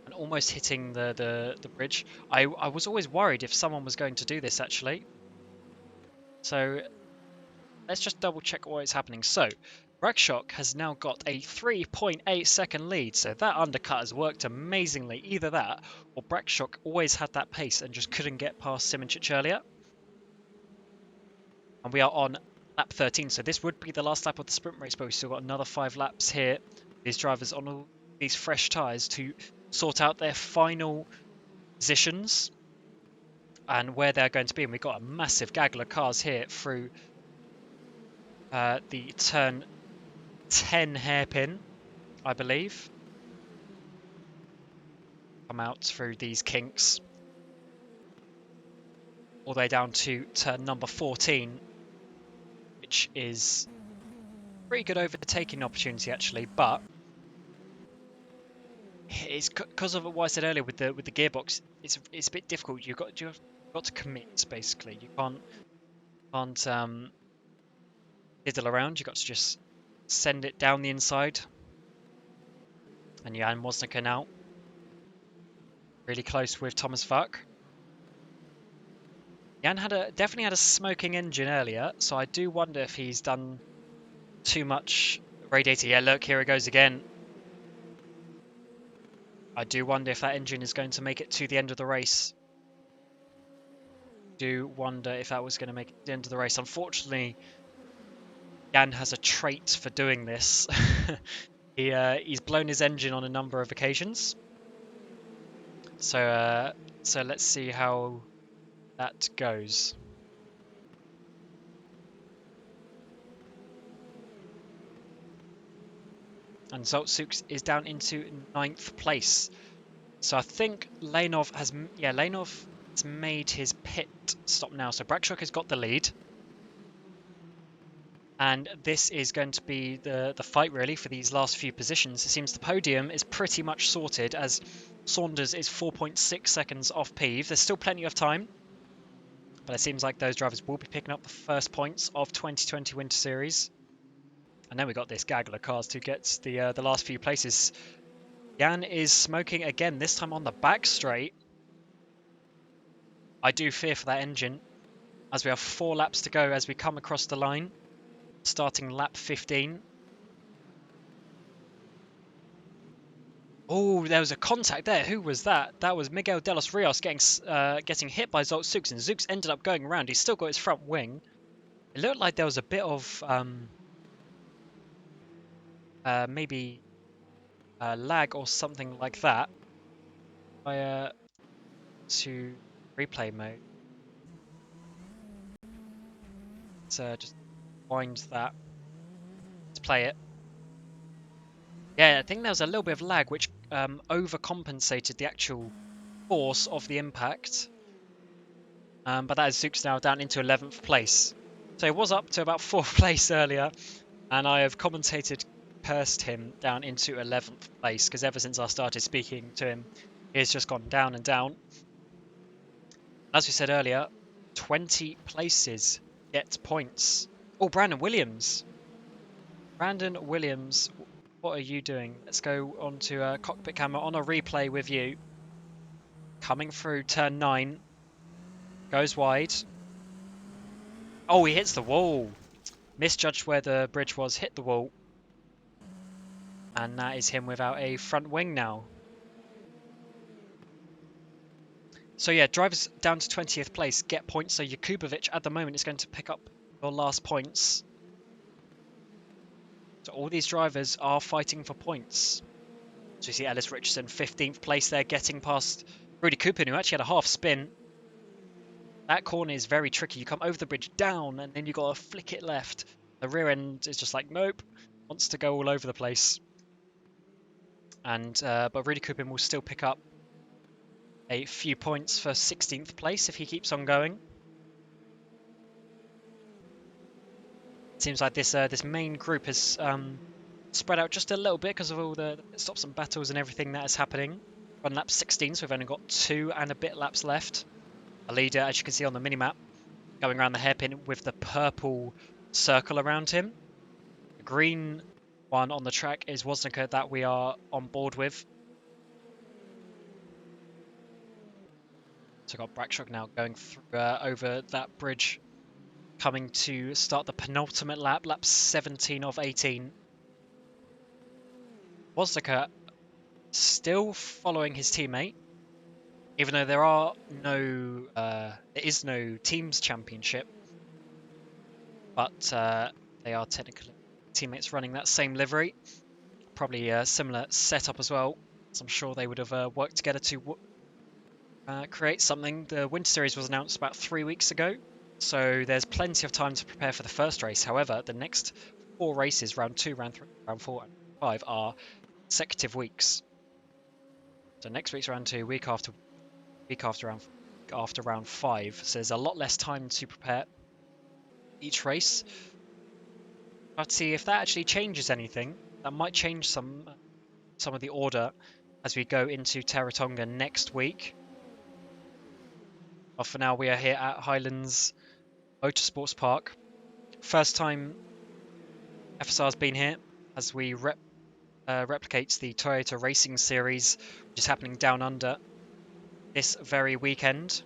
Speaker 1: And almost hitting the bridge. I was always worried if someone was going to do this, actually. So let's just double check what is happening. So Brakšok has now got a 3.8 second lead, so that undercut has worked amazingly. Either that, or Brakšok always had that pace and just couldn't get past Simičić earlier. And we are on lap 13, so this would be the last lap of the sprint race, but we've still got another 5 laps here. These drivers on all these fresh tyres to sort out their final positions and where they're going to be. And we've got a massive gaggle of cars here through the turn 10 hairpin, I believe. Come out through these kinks all the way down to turn number 14, which is pretty good overtaking opportunity, actually, but it's because of what I said earlier with the gearbox. It's a bit difficult. You've got to commit, basically. You can't fiddle around. You've got to just send it down the inside. And Jan Woznica now really close with Thomas Fuck. Jan definitely had a smoking engine earlier, so I do wonder if he's done too much radiator. Yeah, look, here it goes again. I do wonder if that engine is going to make it to the end of the race. Do wonder if that was going to make it to the end of the race. Unfortunately, Jan has a trait for doing this. He's blown his engine on a number of occasions. So let's see how that goes. And Tatuus is down into 9th place. So I think Lanov has made his pit stop now. So Brakshock has got the lead. And this is going to be the fight really for these last few positions. It seems the podium is pretty much sorted as Saunders is 4.6 seconds off Peeve. There's still plenty of time. But it seems like those drivers will be picking up the first points of 2020 Winter Series. And then we got this gaggle of cars to get the last few places. Jan is smoking again, this time on the back straight. I do fear for that engine, as we have 4 laps to go as we come across the line, starting lap 15. Oh, there was a contact there. Who was that? That was Miguel de los Rios getting hit by Tatuus, and Zooks ended up going around. He's still got his front wing. It looked like there was a bit of maybe lag or something like that. To replay mode. So just wind that. Let's play it. Yeah, I think there was a little bit of lag which overcompensated the actual force of the impact. But that is Zooks now down into 11th place. So it was up to about 4th place earlier, and I have cursed him down into 11th place because ever since I started speaking to him, he's just gone down and down. As we said earlier, 20 places get points. Oh, Brandon Williams. Brandon Williams, what are you doing? Let's go on to cockpit camera on a replay with you. Coming through turn 9. Goes wide. Oh, he hits the wall. Misjudged where the bridge was, hit the wall. And that is him without a front wing now. So yeah, drivers down to 20th place get points. So Jakubovic at the moment is going to pick up your last points. So all these drivers are fighting for points. So you see Ellis Richardson 15th place there, getting past Rudy Kupin, who actually had a half spin. That corner is very tricky. You come over the bridge down and then you got to flick it left. The rear end is just like, nope, wants to go all over the place. And but Rudy Kupin will still pick up a few points for 16th place if he keeps on going. It seems like this main group has spread out just a little bit because of all the stops and battles and everything that is happening. We're on lap 16, so we've only got 2 and a bit laps left. A leader, as you can see on the minimap, going around the hairpin with the purple circle around him. The green one on the track is Woznica that we are on board with. So got Brakshock now going through, over that bridge, coming to start the penultimate lap, lap 17 of 18. Woznica still following his teammate, even though there is no teams championship, but they are technically teammates running that same livery. Probably a similar setup as well, so I'm sure they would have worked together to create something. The Winter Series was announced about 3 weeks ago, so there's plenty of time to prepare for the first race. However, the next 4 races, round 2, round 3, round 4, and 5, are consecutive weeks. So next week's round 2, week after round 5. So there's a lot less time to prepare each race. I'll have to see if that actually changes anything. That might change some of the order as we go into Taratanga next week. But for now, we are here at Highlands Motorsports Park. First time FSR has been here as we replicate the Toyota Racing Series, which is happening down under this very weekend.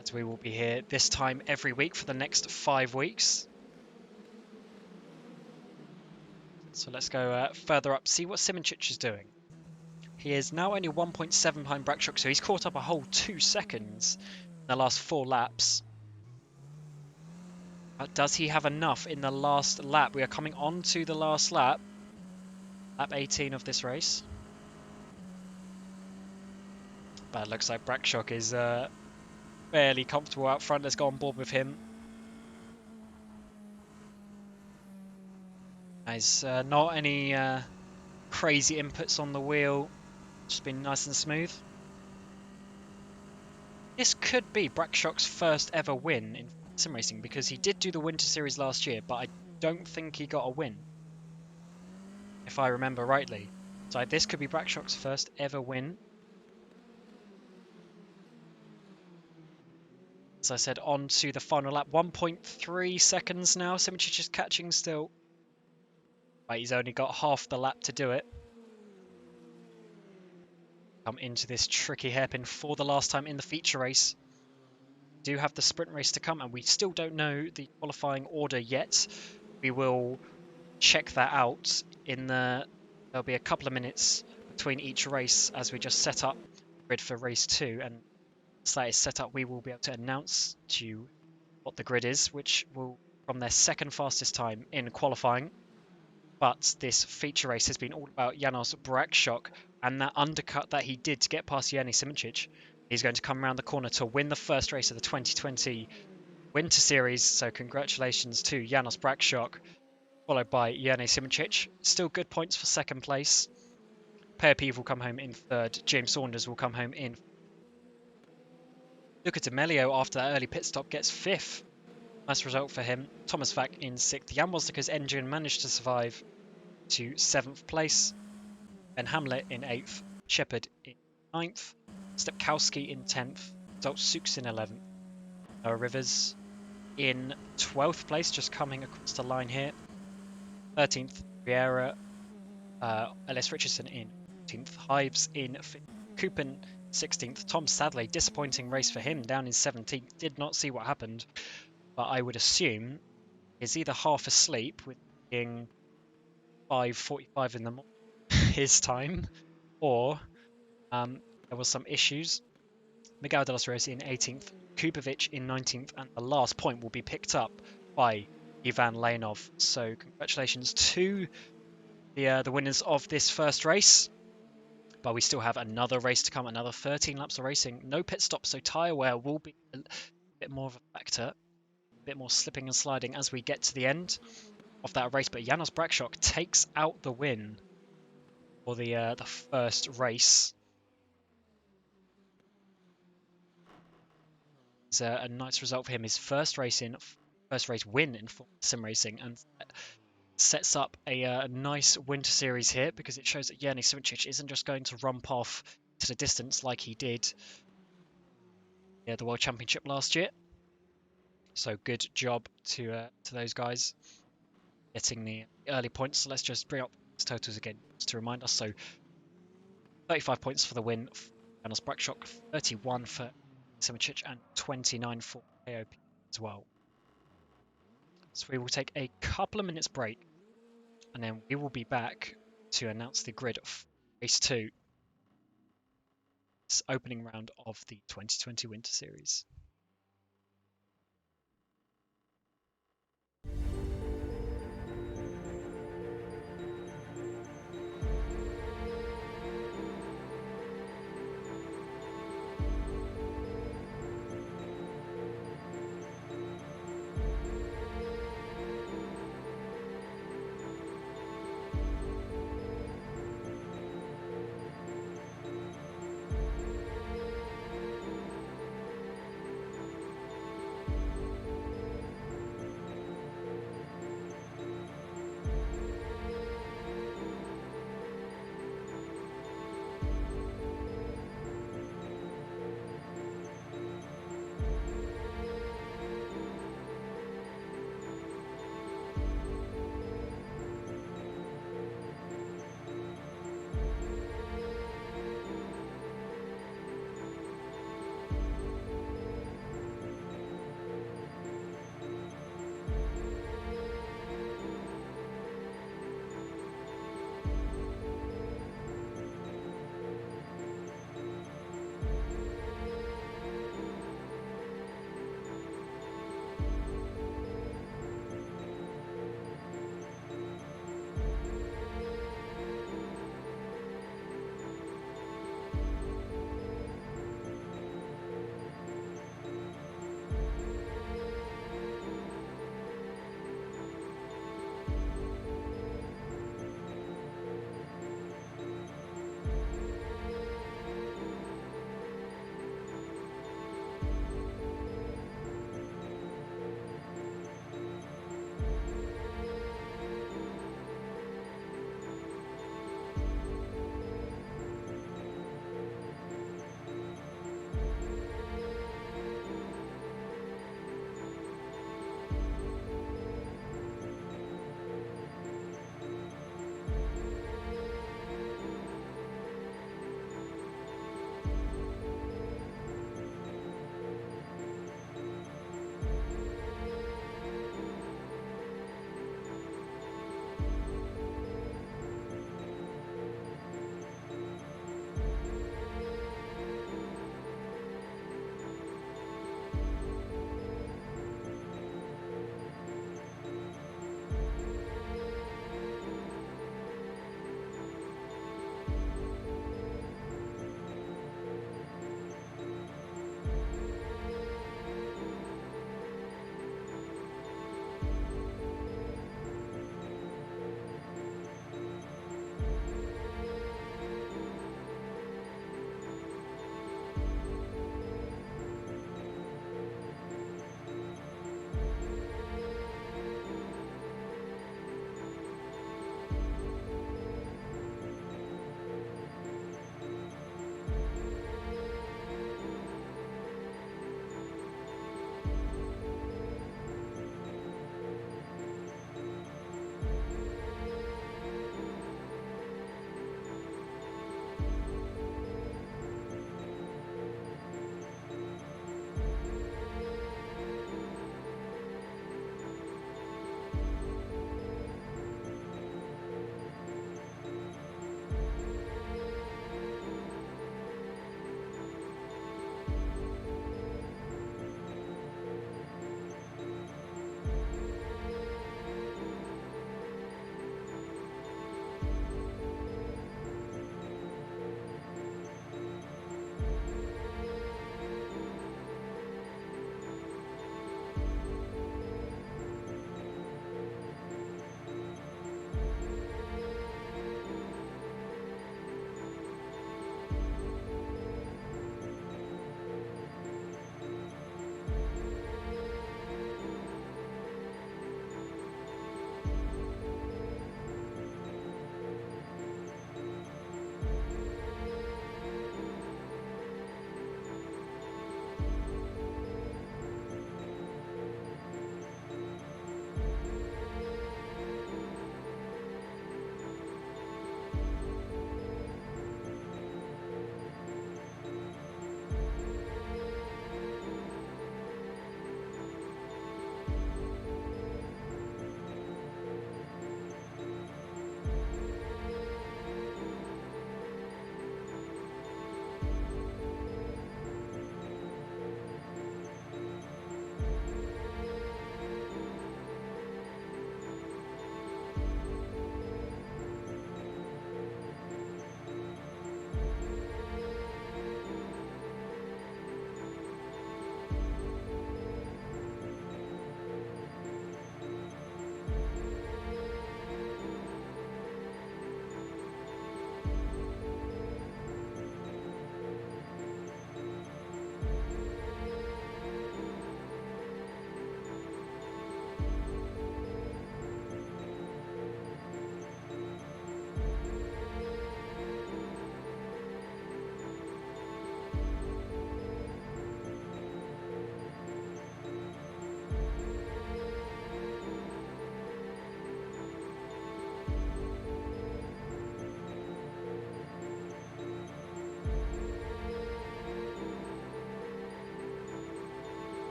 Speaker 1: As we will be here this time every week for the next 5 weeks. So let's go further up, see what Simoncic is doing. He is now only 1.7 behind Brakshock, so he's caught up a whole 2 seconds in the last 4 laps. Does he have enough in the last lap? We are coming on to the last lap. Lap 18 of this race. But it looks like Brakshock is fairly comfortable out front. Let's go on board with him. There's not any crazy inputs on the wheel. Just been nice and smooth. This could be Brakshock's first ever win in SimRacing because he did do the Winter Series last year, but I don't think he got a win, if I remember rightly. So this could be Brakshock's first ever win. As I said, on to the final lap. 1.3 seconds now. Simicic is catching still. Right, he's only got half the lap to do it. Come into this tricky hairpin for the last time in the feature race. We do have the sprint race to come, and we still don't know the qualifying order yet. We will check that out in the... There'll be a couple of minutes between each race as we just set up grid for race 2, and once that is set up, we will be able to announce to you what the grid is, which will from their second fastest time in qualifying. But this feature race has been all about Janos Brakshock and that undercut that he did to get past Jani Simicic. He's going to come around the corner to win the first race of the 2020 Winter Series. So congratulations to Janos Brakshock, followed by Jani Simicic. Still good points for second place. Per Peeve will come home in third. James Saunders will come home in. Luca D'Amelio, after that early pit stop, gets fifth. Nice result for him. Thomas Vack in sixth. Jan Woznicker's engine managed to survive to 7th place. Ben Hamlet in 8th. Shepard in 9th. Stepkowski in 10th. Daltsuk in 11th. Noah Rivers in 12th place, just coming across the line here. 13th, Riera. Ellis Richardson in 14th. Hives in 5th. Coupin 16th. Tom Sadley, disappointing race for him, down in 17th. Did not see what happened, but I would assume is either half asleep with being 5:45 in the morning his time, or there was some issues. Miguel de los Rios in 18th, Kubovic in 19th, and the last point will be picked up by Ivan Leonov. So congratulations to the winners of this first race. But we still have another race to come, another 13 laps of racing. No pit stops, so tyre wear will be a bit more of a factor. A bit more slipping and sliding as we get to the end of that race. But Janos Brakshock takes out the win for the first race. It's a nice result for him. His first race win in SimRacing, and sets up a nice Winter Series here because it shows that Jani Simicic isn't just going to rump off to the distance like he did the World Championship last year. So good job to those guys getting the early points. So let's just bring up the totals again just to remind us. So 35 points for the win for Janos Brakshock, 31 for Simicic, and 29 for AOP as well. So we will take a couple of minutes break, and then we will be back to announce the grid of race 2. This opening round of the 2020 Winter Series.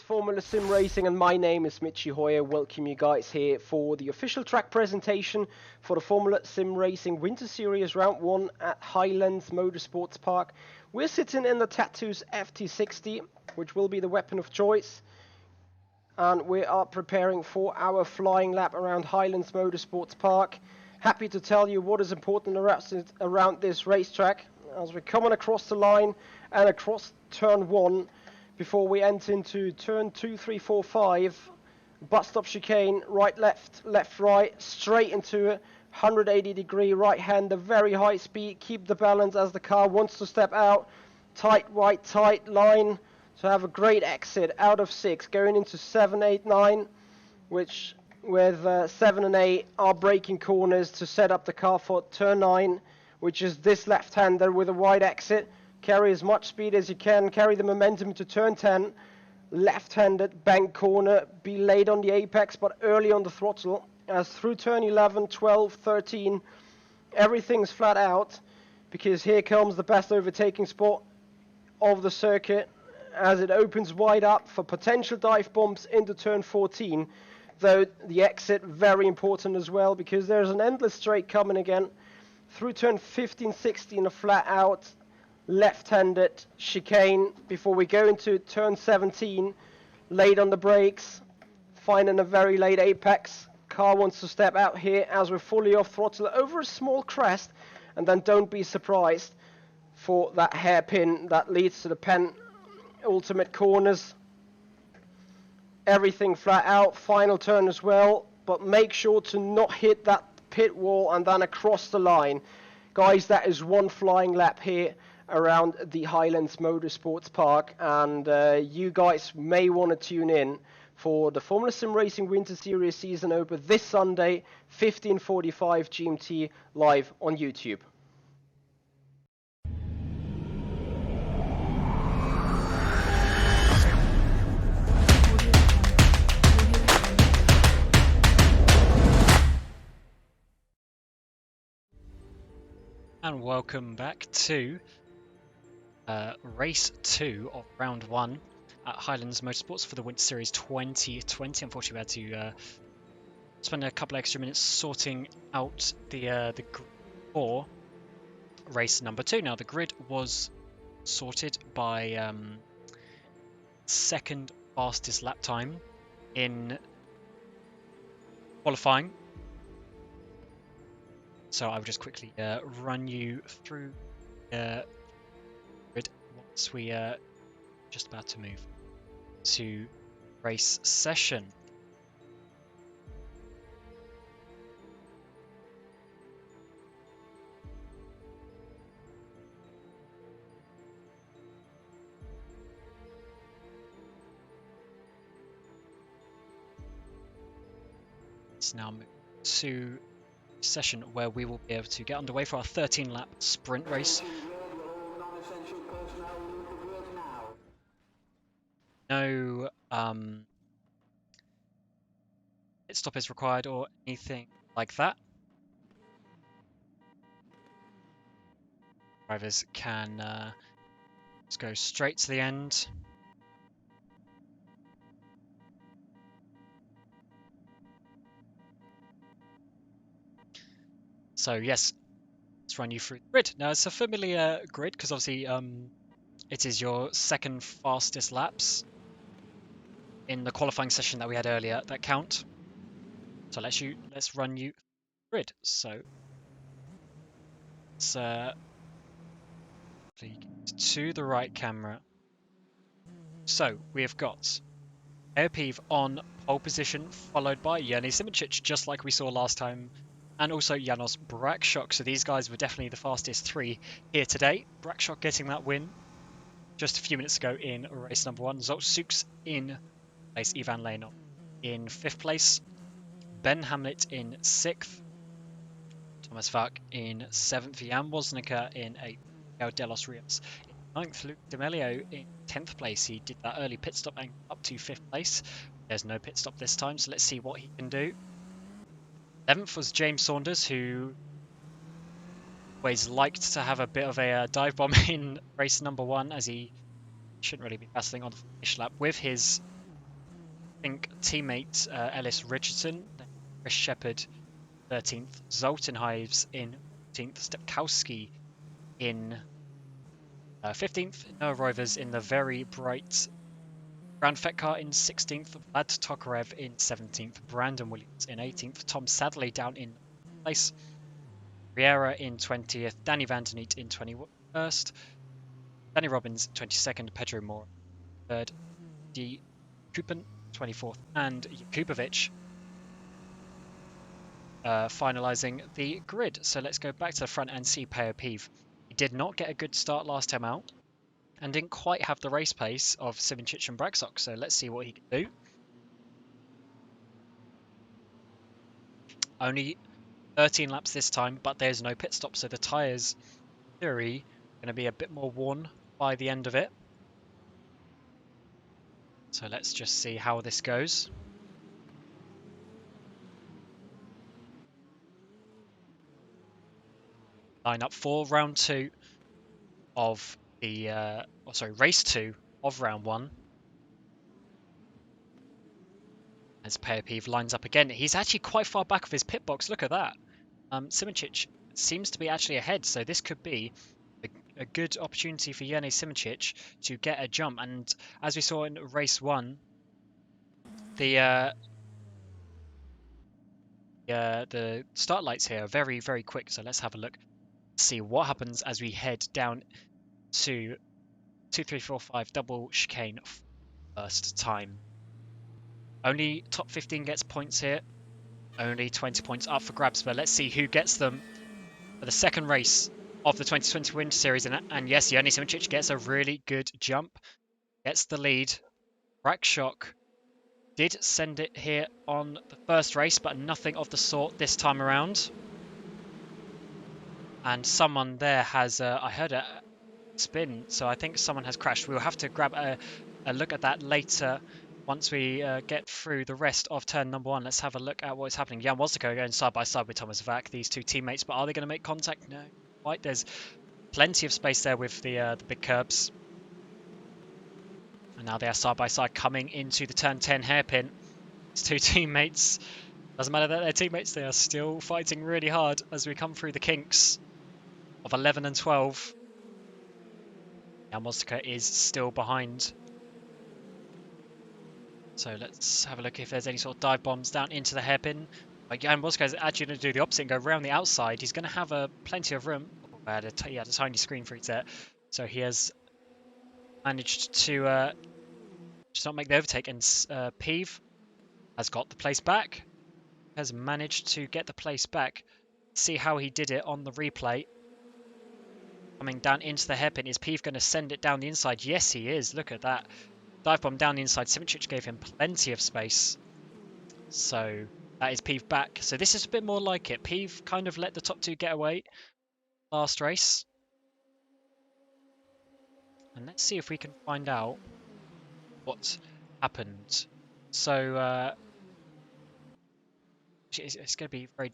Speaker 2: Formula Sim Racing and my name is Mitchie Hoyer. Welcome you guys here for the official track presentation for the Formula Sim Racing Winter Series Round 1 at Highlands Motorsports Park. We're sitting in the Tatuus FT60, which will be the weapon of choice. And we are preparing for our flying lap around Highlands Motorsports Park. Happy to tell you what is important around this racetrack as we're coming across the line and across turn 1 before we enter into turn 2, 3, 4, 5. Bus stop chicane, right, left, left, right, straight into it. 180 degree right hander, very high speed, keep the balance as the car wants to step out. Tight, right, tight line. So have a great exit out of 6, going into 7, 8, 9, which with 7 and 8 are braking corners to set up the car for turn 9, which is this left-hander with a wide exit. Carry as much speed as you can, carry the momentum to turn 10. Left-handed bank corner, be late on the apex but early on the throttle. As through turn 11, 12, 13, everything's flat out because here comes the best overtaking spot of the circuit as it opens wide up for potential dive bombs into turn 14, though the exit very important as well because there's an endless straight coming again through turn 15, 16, a flat out left-handed chicane before we go into turn 17, late on the brakes, finding a very late apex. Car wants to step out here as we're fully off throttle over a small crest, and then don't be surprised for that hairpin that leads to the ultimate corners. Everything flat out, final turn as well, but make sure to not hit that pit wall and then across the line. Guys, that is one flying lap here around the Highlands Motorsports Park, and you guys may want to tune in for the Formula Sim Racing Winter Series season open this Sunday, 15:45 GMT, live on YouTube.
Speaker 1: And welcome back to race 2 of round 1 at Highlands Motorsports for the Winter Series 2020. Unfortunately, we had to spend a couple extra minutes sorting out the grid for race number 2. Now, the grid was sorted by second fastest lap time in qualifying. So I will just quickly run you through the grid once we are just about to move to race session. Let's now move to session where we will be able to get underway for our 13-lap sprint race. No pit stop is required or anything like that. Drivers can just go straight to the end. So yes, let's run you through the grid. Now it's a familiar grid because obviously it is your second fastest laps in the qualifying session that we had earlier that count. So let's run you through the grid. So let's to the right camera. So we have got Erpiv on pole position, followed by Jernej Simoncic, just like we saw last time, and also Janos Brakshock. So these guys were definitely the fastest 3 here today. Brakshock getting that win just a few minutes ago in race number 1. Zoltsuks in place, Ivan Lejno in 5th place, Ben Hamlet in 6th, Thomas Vach in 7th, Jan Woznica in 8th, Miguel de los Rios in 9th, Luke D'Amelio in 10th place. He did that early pit stop and up to 5th place. There's no pit stop this time, so let's see what he can do. 11th was James Saunders, who always liked to have a bit of a dive bomb in race number 1, as he shouldn't really be battling on the finish lap with his think teammate Ellis Richardson, Chris Shepherd 13th, Zoltan Hives in 14th, Stepkowski in 15th, Noah Rovers in the very bright rFactor in 16th, Vlad Tokarev in 17th, Brandon Williams in 18th, Tom Sadley down in place, Riera in 20th, Danny Vanderneet in 21st, Danny Robbins 22nd, Pedro Moore 3rd, D. Kupen 24th, and Jakubovic finalising the grid. So let's go back to the front and see Peo Peeve. He did not get a good start last time out and didn't quite have the race pace of Sivincic and Braxok. So let's see what he can do. Only 13 laps this time, but there's no pit stop, so the tyres, in theory, are going to be a bit more worn by the end of it. So let's just see how this goes. Line up for round 2 of the, race 2 of round 1. As Peo Peeve lines up again. He's actually quite far back of his pit box. Look at that. Simuncic seems to be actually ahead, so this could be a good opportunity for Jene Simuncic to get a jump. And as we saw in race 1, the start lights here are very, very quick. So let's have a look, see what happens as we head down to 2, 3, 4, 5 double chicane first time. Only top 15 gets points here. Only 20 points up for grabs, but let's see who gets them for the second race of the 2020 Winter Series. And yes, Jene Simuncic gets a really good jump, gets the lead. Braxok did send it here on the first race, but nothing of the sort this time around. And someone there has, I heard a spin, so I think someone has crashed. We'll have to grab a look at that later once we get through the rest of turn number 1. Let's have a look at what is happening. Jan Wozziko going side by side with Thomas Vac, these two teammates, but are they going to make contact? No, quite. There's plenty of space there with the big curbs. And now they are side by side coming into the turn 10 hairpin. These two teammates, doesn't matter that they're teammates, they are still fighting really hard as we come through the kinks of 11 and 12. Jan Wozziko is still behind. So let's have a look if there's any sort of dive bombs down into the hairpin. But Jan Wozziko is actually going to do the opposite and go around the outside. He's going to have plenty of room. He had a tiny screen for it there. So he has managed to just not make the overtake. And Peeve has got the place back. Has managed to get the place back. See how he did it on the replay. Coming down into the hairpin. Is Peeve going to send it down the inside? Yes, he is. Look at that. Dive bomb down the inside. Simuncic gave him plenty of space. So that is Peeve back. So this is a bit more like it. Peeve kind of let the top 2 get away last race. And let's see if we can find out what happened. So it's going to be very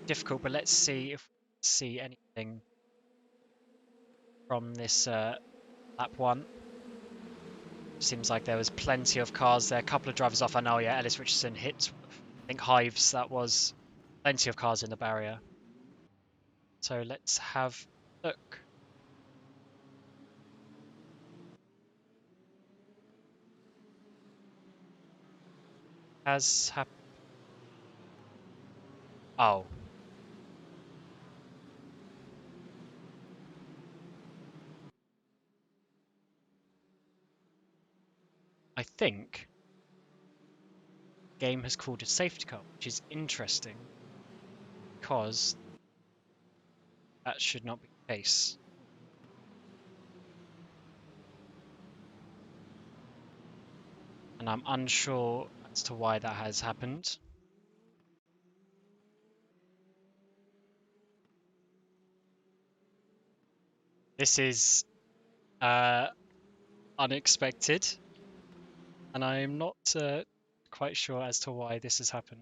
Speaker 1: difficult, but let's see if we see anything from this lap 1. Seems like there was plenty of cars there. A couple of drivers off. I know, yeah, Ellis Richardson hit, I think, Hives. That was plenty of cars in the barrier. So let's have a look. Has happened. Oh. I think the game has called a safety car, which is interesting because that should not be the case. And I'm unsure as to why that has happened. This is unexpected, and I'm not quite sure as to why this has happened.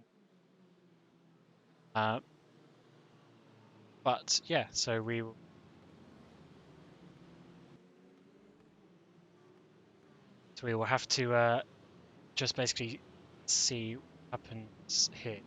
Speaker 1: But yeah, so we will have to just basically see what happens here.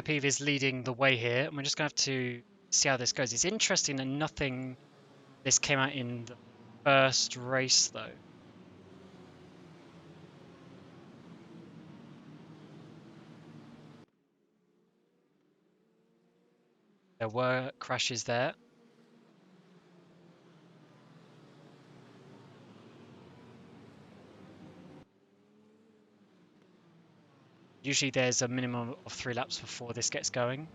Speaker 1: Peeve is leading the way here, and we're just going to have to see how this goes. It's interesting that nothing this came out in the first race, though. There were crashes there. Usually there's a minimum of 3 laps before this gets going.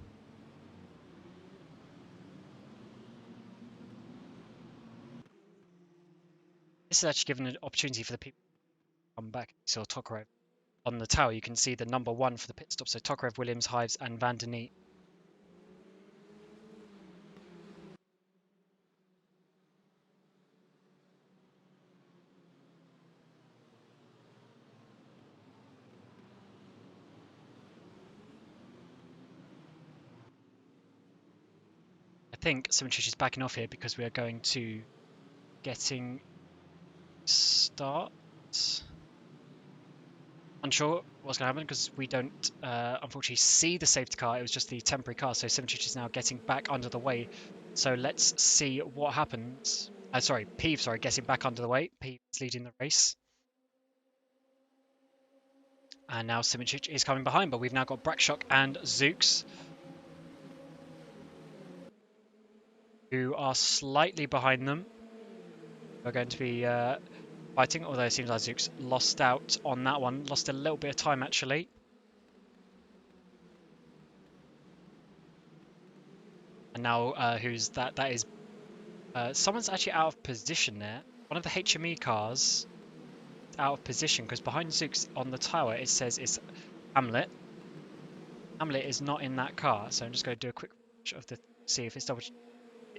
Speaker 1: This is actually given an opportunity for the people to come back. So Tokarev on the tower, you can see the number 1 for the pit stop. So Tokarev, Williams, Hives, and Van der Neet. I think SimRacing is backing off here because we are going to getting start. Unsure what's going to happen because we don't unfortunately see the safety car. It was just the temporary car. So SimRacing is now getting back under the way. So let's see what happens. Peeve, getting back under the way. Peeve is leading the race. And now SimRacing is coming behind, but we've now got Brakshock and Zooks, who are slightly behind them. We're going to be fighting, although it seems like Zooks lost out on that one. Lost a little bit of time, actually. And now who's that? That is... someone's actually out of position there. One of the HME cars is out of position, because behind Zooks on the tower, it says it's Hamlet. Hamlet is not in that car, so I'm just going to do a quick watch of the... see if it's double...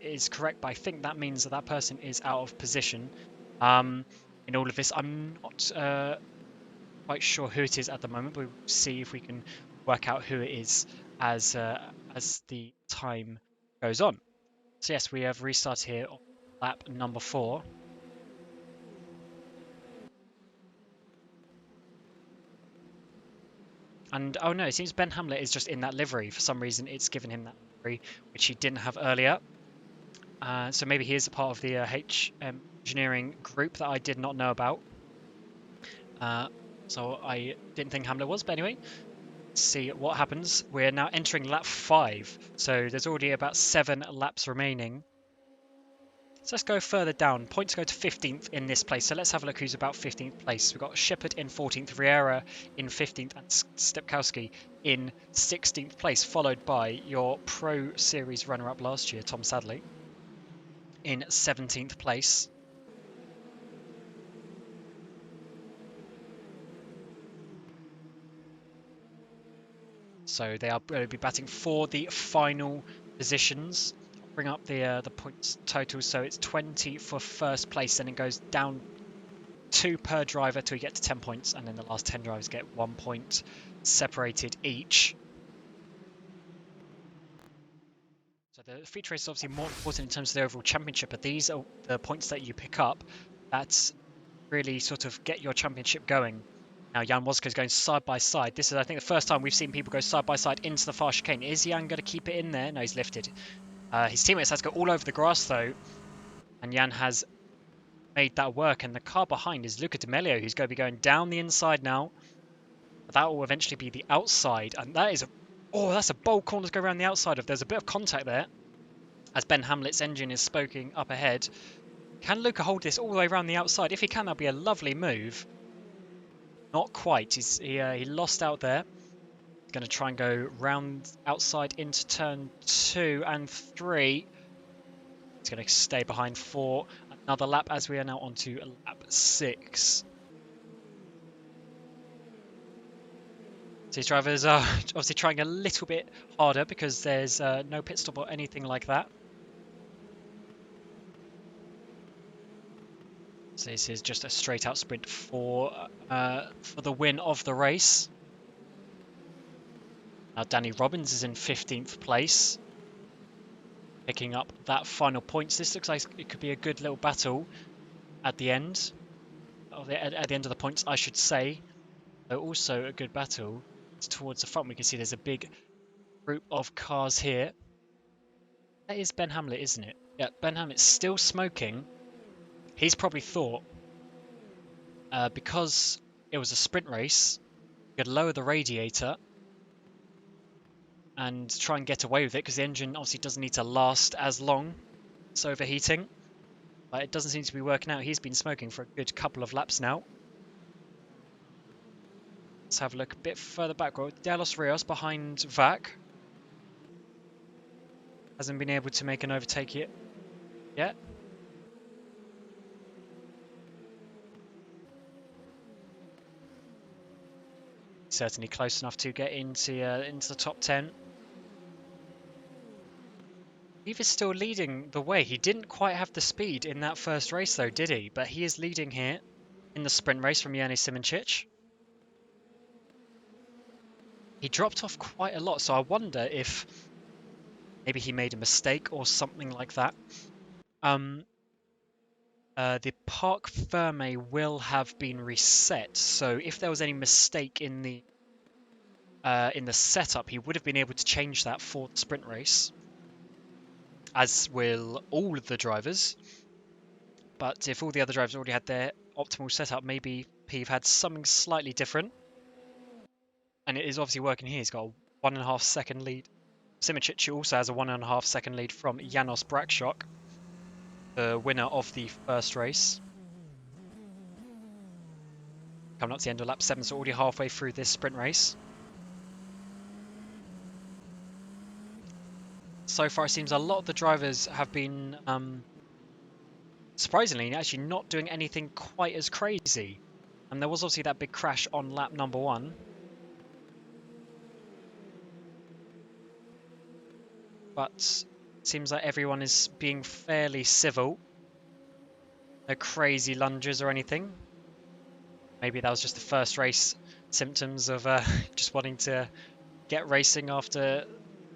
Speaker 1: is correct, but I think that means that that person is out of position. In all of this, I'm not quite sure who it is at the moment, but we'll see if we can work out who it is as the time goes on. So yes, we have restarted here on lap number 4. And oh no, it seems Ben Hamlet is just in that livery. For some reason, it's given him that livery, which he didn't have earlier. So maybe he is a part of the HM engineering group that I did not know about. So I didn't think Hamlet was, but anyway, let's see what happens. We're now entering lap 5, so there's already about 7 laps remaining. So let's go further down. Points go to 15th in this place, so let's have a look who's about 15th place. We've got Shepard in 14th, Riera in 15th, and Stepkowski in 16th place, followed by your Pro Series runner-up last year, Tom Sadley, in 17th place. So they are going to be batting for the final positions. I'll bring up the points total. So it's 20 for first place, and it goes down 2 per driver till you get to 10 points, and then the last 10 drivers get 1 point separated each. So the feature race is obviously more important in terms of the overall championship, but these are the points that you pick up that really sort of get your championship going. Now Jan Woska is going side by side. This is, I think, the first time we've seen people go side by side into the far chicane. Is Jan going to keep it in there? No, he's lifted. His teammates has to go all over the grass, though. And Jan has made that work. And the car behind is Luca D'Amelio, who's going to be going down the inside now. But that will eventually be the outside. And that is... Oh, that's a bold corner to go around the outside of. There's a bit of contact there as Ben Hamlet's engine is smoking up ahead. Can Luca hold this all the way around the outside? If he can, that'll be a lovely move. Not quite. He lost out there. Going to try and go round outside into turn 2 and 3. He's going to stay behind for another lap as we are now on to lap 6. These drivers are obviously trying a little bit harder because there's no pit stop or anything like that. So this is just a straight out sprint for the win of the race. Now Danny Robbins is in 15th place, picking up that final points. This looks like it could be a good little battle at the end. At the end of the points, I should say. Though also a good battle towards the front. We can see there's a big group of cars here. That is Ben Hamlet, isn't it? Yeah, Ben Hamlet's still smoking. He's probably thought, because it was a sprint race, you could lower the radiator and try and get away with it, because the engine obviously doesn't need to last as long. It's overheating. But it doesn't seem to be working out. He's been smoking for a good couple of laps now. Let's have a look a bit further back. De Los Rios behind Vac. Hasn't been able to make an overtake yet. Certainly close enough to get into the top 10. Eve is still leading the way. He didn't quite have the speed in that first race though, did he? But he is leading here in the sprint race from Jani Simoncic. He dropped off quite a lot, so I wonder if maybe he made a mistake or something like that. The Parc Ferme will have been reset, so if there was any mistake in the setup, he would have been able to change that for the sprint race, as will all of the drivers. But if all the other drivers already had their optimal setup, maybe Peeve had something slightly different. And it is obviously working here. He's got a 1.5 second lead. Simoncic also has a 1.5 second lead from Janos Brakshock, the winner of the first race. Coming up to the end of lap 7, so already halfway through this sprint race. So far it seems a lot of the drivers have been, surprisingly, actually not doing anything quite as crazy. And there was obviously that big crash on lap number 1. But it seems like everyone is being fairly civil. No crazy lunges or anything. Maybe that was just the first race symptoms of just wanting to get racing after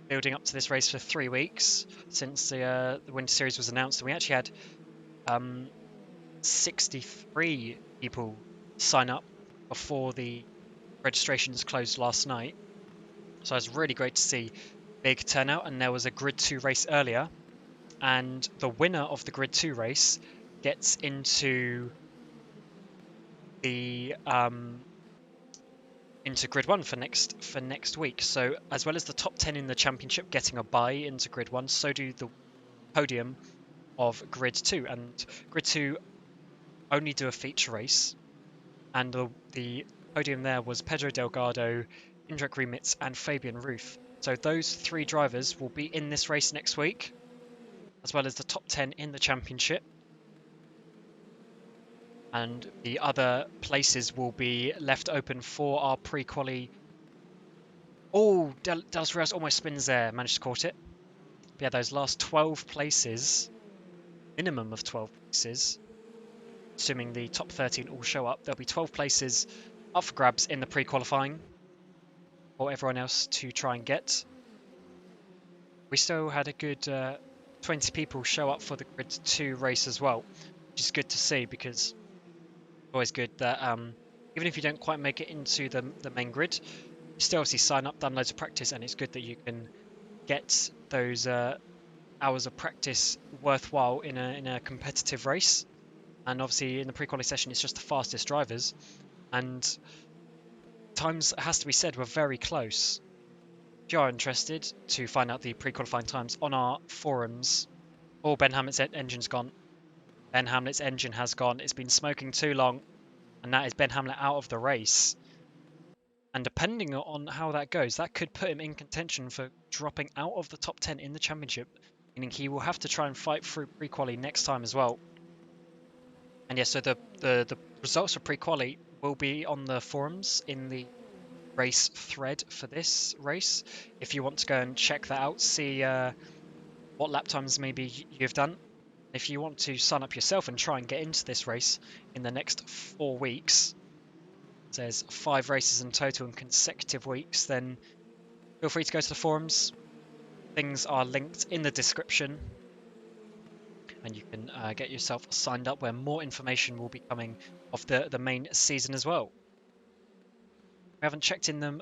Speaker 1: building up to this race for 3 weeks since the Winter Series was announced. And we actually had 63 people sign up before the registrations closed last night. So it was really great to see big turnout. And there was a Grid 2 race earlier, and the winner of the Grid 2 race gets into the into Grid 1 for next week. So as well as the top 10 in the championship getting a bye into Grid 1, so do the podium of Grid 2. And Grid 2 only do a feature race, and the podium there was Pedro Delgado, Indrek Remitz and Fabian Ruth. So those 3 drivers will be in this race next week, as well as the top 10 in the championship. And the other places will be left open for our pre-quali. Oh, Dels Rios almost spins there, managed to caught it. But yeah, those last 12 places, minimum of 12 places, assuming the top 13 all show up, there'll be 12 places up for grabs in the pre-qualifying for everyone else to try and get. We still had a good 20 people show up for the Grid 2 race as well, which is good to see, because it's always good that even if you don't quite make it into the main grid, you still obviously sign up, done loads of practice, and it's good that you can get those hours of practice worthwhile in a competitive race. And obviously in the pre-quali session, it's just the fastest drivers, and times, it has to be said, were very close. if you are interested to find out the pre-qualifying times on our forums, Ben Hamlet's engine's gone. Ben Hamlet's engine has gone. It's been smoking too long, and that is Ben Hamlet out of the race. And depending on how that goes, that could put him in contention for dropping out of the top 10 in the championship, meaning he will have to try and fight through pre-quali next time as well. And yeah, so the results for pre-quali will be on the forums in the race thread for this race. If you want to go and check that out, see what lap times maybe you've done. If you want to sign up yourself and try and get into this race in the next 4 weeks, there's 5 races in total in consecutive weeks, then feel free to go to the forums. Things are linked in the description, and you can get yourself signed up where more information will be coming of the main season as well. We haven't checked in them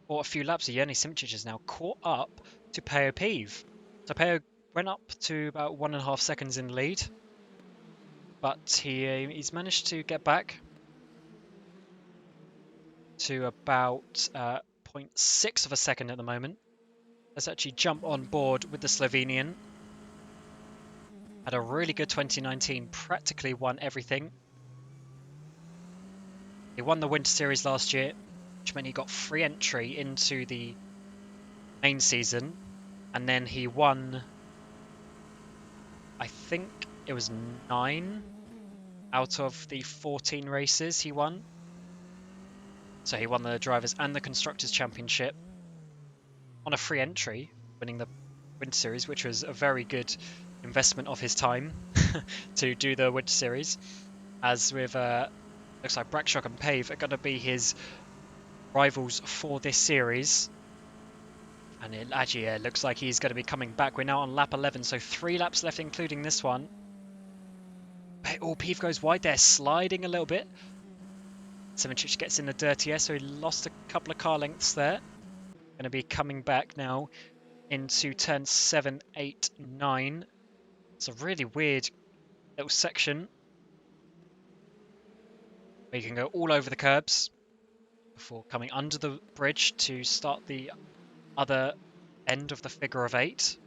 Speaker 1: for a few laps. Yerni Simčić is now caught up to Peo Pieve. So Peo went up to about 1.5 seconds in the lead, but he's managed to get back to about 0.6 of a second at the moment. Let's actually jump on board with the Slovenian. Had a really good 2019, practically won everything. He won the Winter Series last year, which meant he got free entry into the main season. And then he won, I think it was 9 out of the 14 races he won. So he won the Drivers' and the Constructors' Championship on a free entry, winning the Winter Series, which was a very good investment of his time to do the Winter Series. As with, looks like Brakshock and Pave are going to be his rivals for this series. And it actually looks like he's going to be coming back. We're now on lap 11, so 3 laps left, including this one. Oh, Peve goes wide there, sliding a little bit. Simčić gets in the dirty, so he lost a couple of car lengths there. Going to be coming back now into turn 7, 8, 9. It's a really weird little section where you can go all over the curbs before coming under the bridge to start the other end of the figure of 8.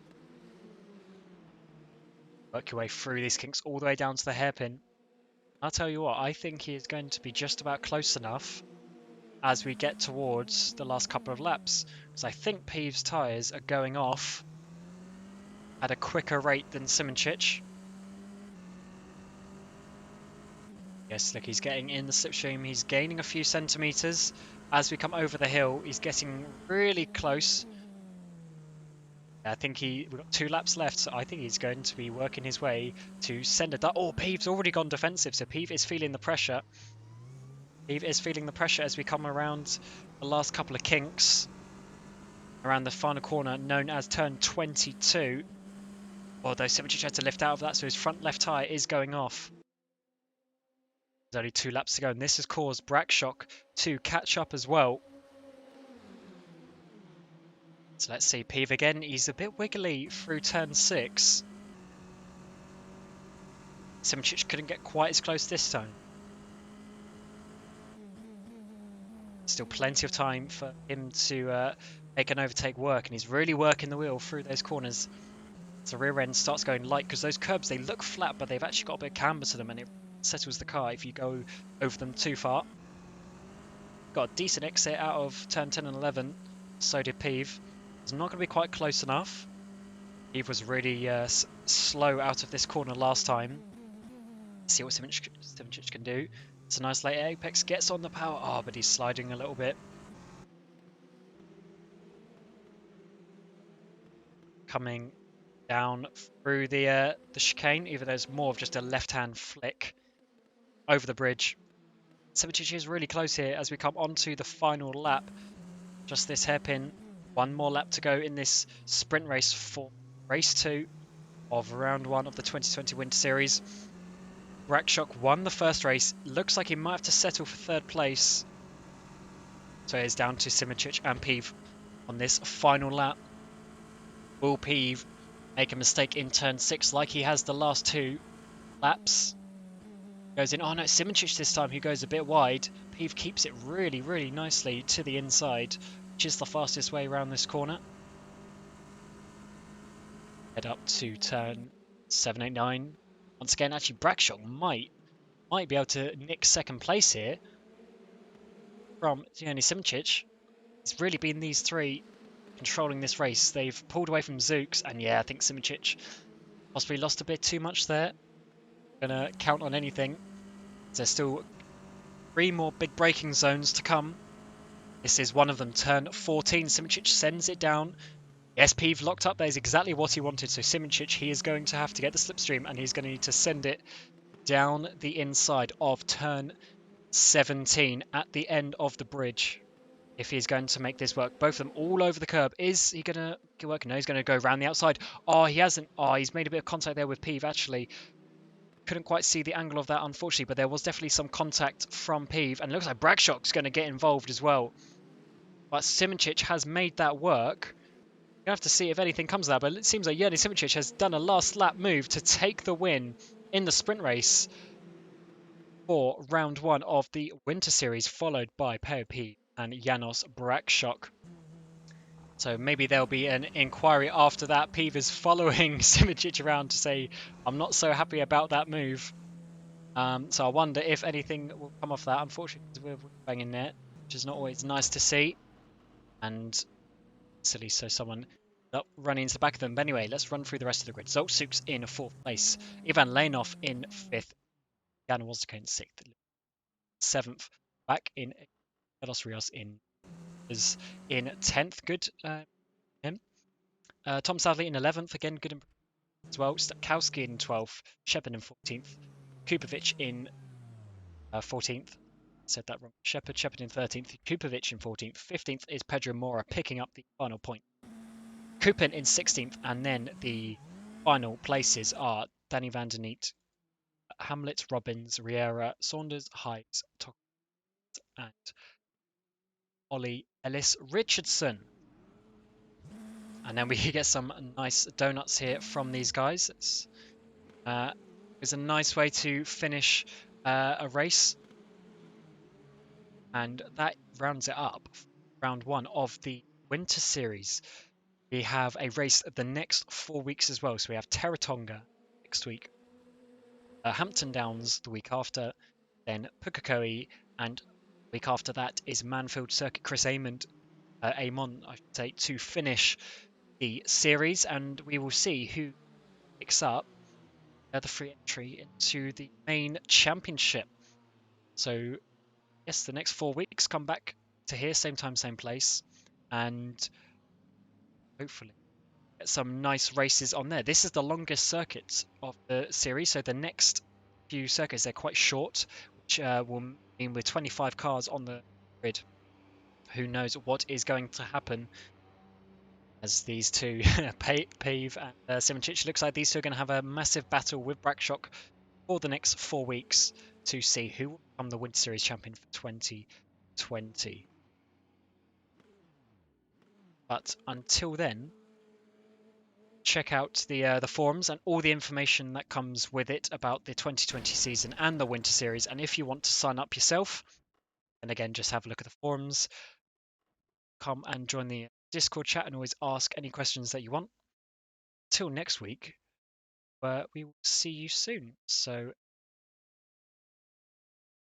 Speaker 1: Work your way through these kinks all the way down to the hairpin. I'll tell you what, I think he is going to be just about close enough as we get towards the last couple of laps, because I think Peeve's tyres are going off at a quicker rate than Simčić. Yes, look, he's getting in the slipstream. He's gaining a few centimetres as we come over the hill. He's getting really close. I think we've got 2 laps left, so I think he's going to be working his way to send a... Oh, Peeve's already gone defensive, so Pieve is feeling the pressure. Pieve is feeling the pressure as we come around the last couple of kinks. Around the final corner, known as turn 22. Although Simčić had to lift out of that, so his front left tyre is going off. There's only 2 laps to go, and this has caused Brakshock to catch up as well. So let's see, Pieve again. He's a bit wiggly through turn 6. Simčić couldn't get quite as close this time. Still plenty of time for him to make an overtake work, and he's really working the wheel through those corners. So the rear end starts going light, because those curbs, they look flat, but they've actually got a bit of camber to them, and it settles the car if you go over them too far. Got a decent exit out of turn 10 and 11. So did Pieve. It's not going to be quite close enough. Pieve was really slow out of this corner last time. Let's see what Simčić can do. It's a nice late apex, gets on the power. Oh, but he's sliding a little bit. Coming down through the chicane, even though it's more of just a left-hand flick over the bridge. Simčić is really close here as we come onto the final lap. Just this hairpin. 1 more lap to go in this sprint race for race 2 of round 1 of the 2020 Winter Series. Brakshock won the first race. Looks like he might have to settle for 3rd place. So it's down to Simčić and Pieve on this final lap. Will Pieve make a mistake in turn 6 like he has the last 2 laps? Goes in. Oh no, Simčić this time, who goes a bit wide. Pieve keeps it really, really nicely to the inside. which is the fastest way around this corner. Head up to turn 789. Once again, actually, Brakshock might be able to nick second place here from Tony Simčić. It's really been these three controlling this race. They've pulled away from Zooks, and yeah, I think Simčić possibly lost a bit too much there. Gonna count on anything. There's still 3 more big braking zones to come. This is one of them, turn 14. Simčić sends it down. Yes, Peeve locked up. There's exactly what he wanted. So Simčić, he is going to have to get the slipstream, and he's going to need to send it down the inside of turn 17 at the end of the bridge if he's going to make this work. Both of them all over the curb. Is he going to work? No, he's going to go around the outside. Oh, he hasn't. Oh, he's made a bit of contact there with Peeve, actually. Couldn't quite see the angle of that, unfortunately, but there was definitely some contact from Peeve, and it looks like Brakshock's going to get involved as well. But Simčić has made that work. You have to see if anything comes of that, but it seems like Yerni Simčić has done a last lap move to take the win in the sprint race for round 1 of the Winter Series, followed by Peo Peeve and Janos Brakshock. So maybe there'll be an inquiry after that. Peeve is following Simčić around to say, I'm not so happy about that move. So I wonder if anything will come off that. Unfortunately, we're banging net, which is not always nice to see. And silly, so someone running into the back of them. But anyway, let's run through the rest of the grid. Zoltsuks in 4th place. Ivan Lenov in 5th. Jan Wozdeko in 6th. 7th. Back in Carlos Rios in 10th. Good him. Tom Sadley in 11th. Again, good as well. Stakowski in 12th. Shepard in 14th. Kupovic in 14th. Said that wrong. Shepard in 13th. Kupovic in 14th. 15th is Pedro Mora picking up the final point. Kupin in 16th, and then the final places are Danny van der Neet, Hamlet, Robbins, Riera, Saunders, Heights, Tock, and Ollie Ellis Richardson. And then we get some nice donuts here from these guys. It's a nice way to finish a race. And that rounds it up. Round 1 of the Winter Series. We have a race the next 4 weeks as well. So we have Terratonga next week, Hampton Downs the week after, then Pukekohe, and the week after that is Manfield Circuit. Chris Amon, I should say, to finish the series, and we will see who picks up the free entry into the main championship. So yes, the next 4 weeks come back to here, same time, same place, and hopefully get some nice races on there. This is the longest circuit of the series, so the next few circuits, they're quite short, which will mean with 25 cars on the grid, who knows what is going to happen as these two, Peeve and Simčić, looks like these two are going to have a massive battle with Brakshock for the next 4 weeks to see who will become the Winter Series champion for 2020. But until then, check out the forums and all the information that comes with it about the 2020 season and the Winter Series. And if you want to sign up yourself, and again, just have a look at the forums, come and join the Discord chat and always ask any questions that you want. Till next week, we will see you soon. So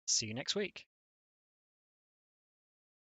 Speaker 1: see you next week.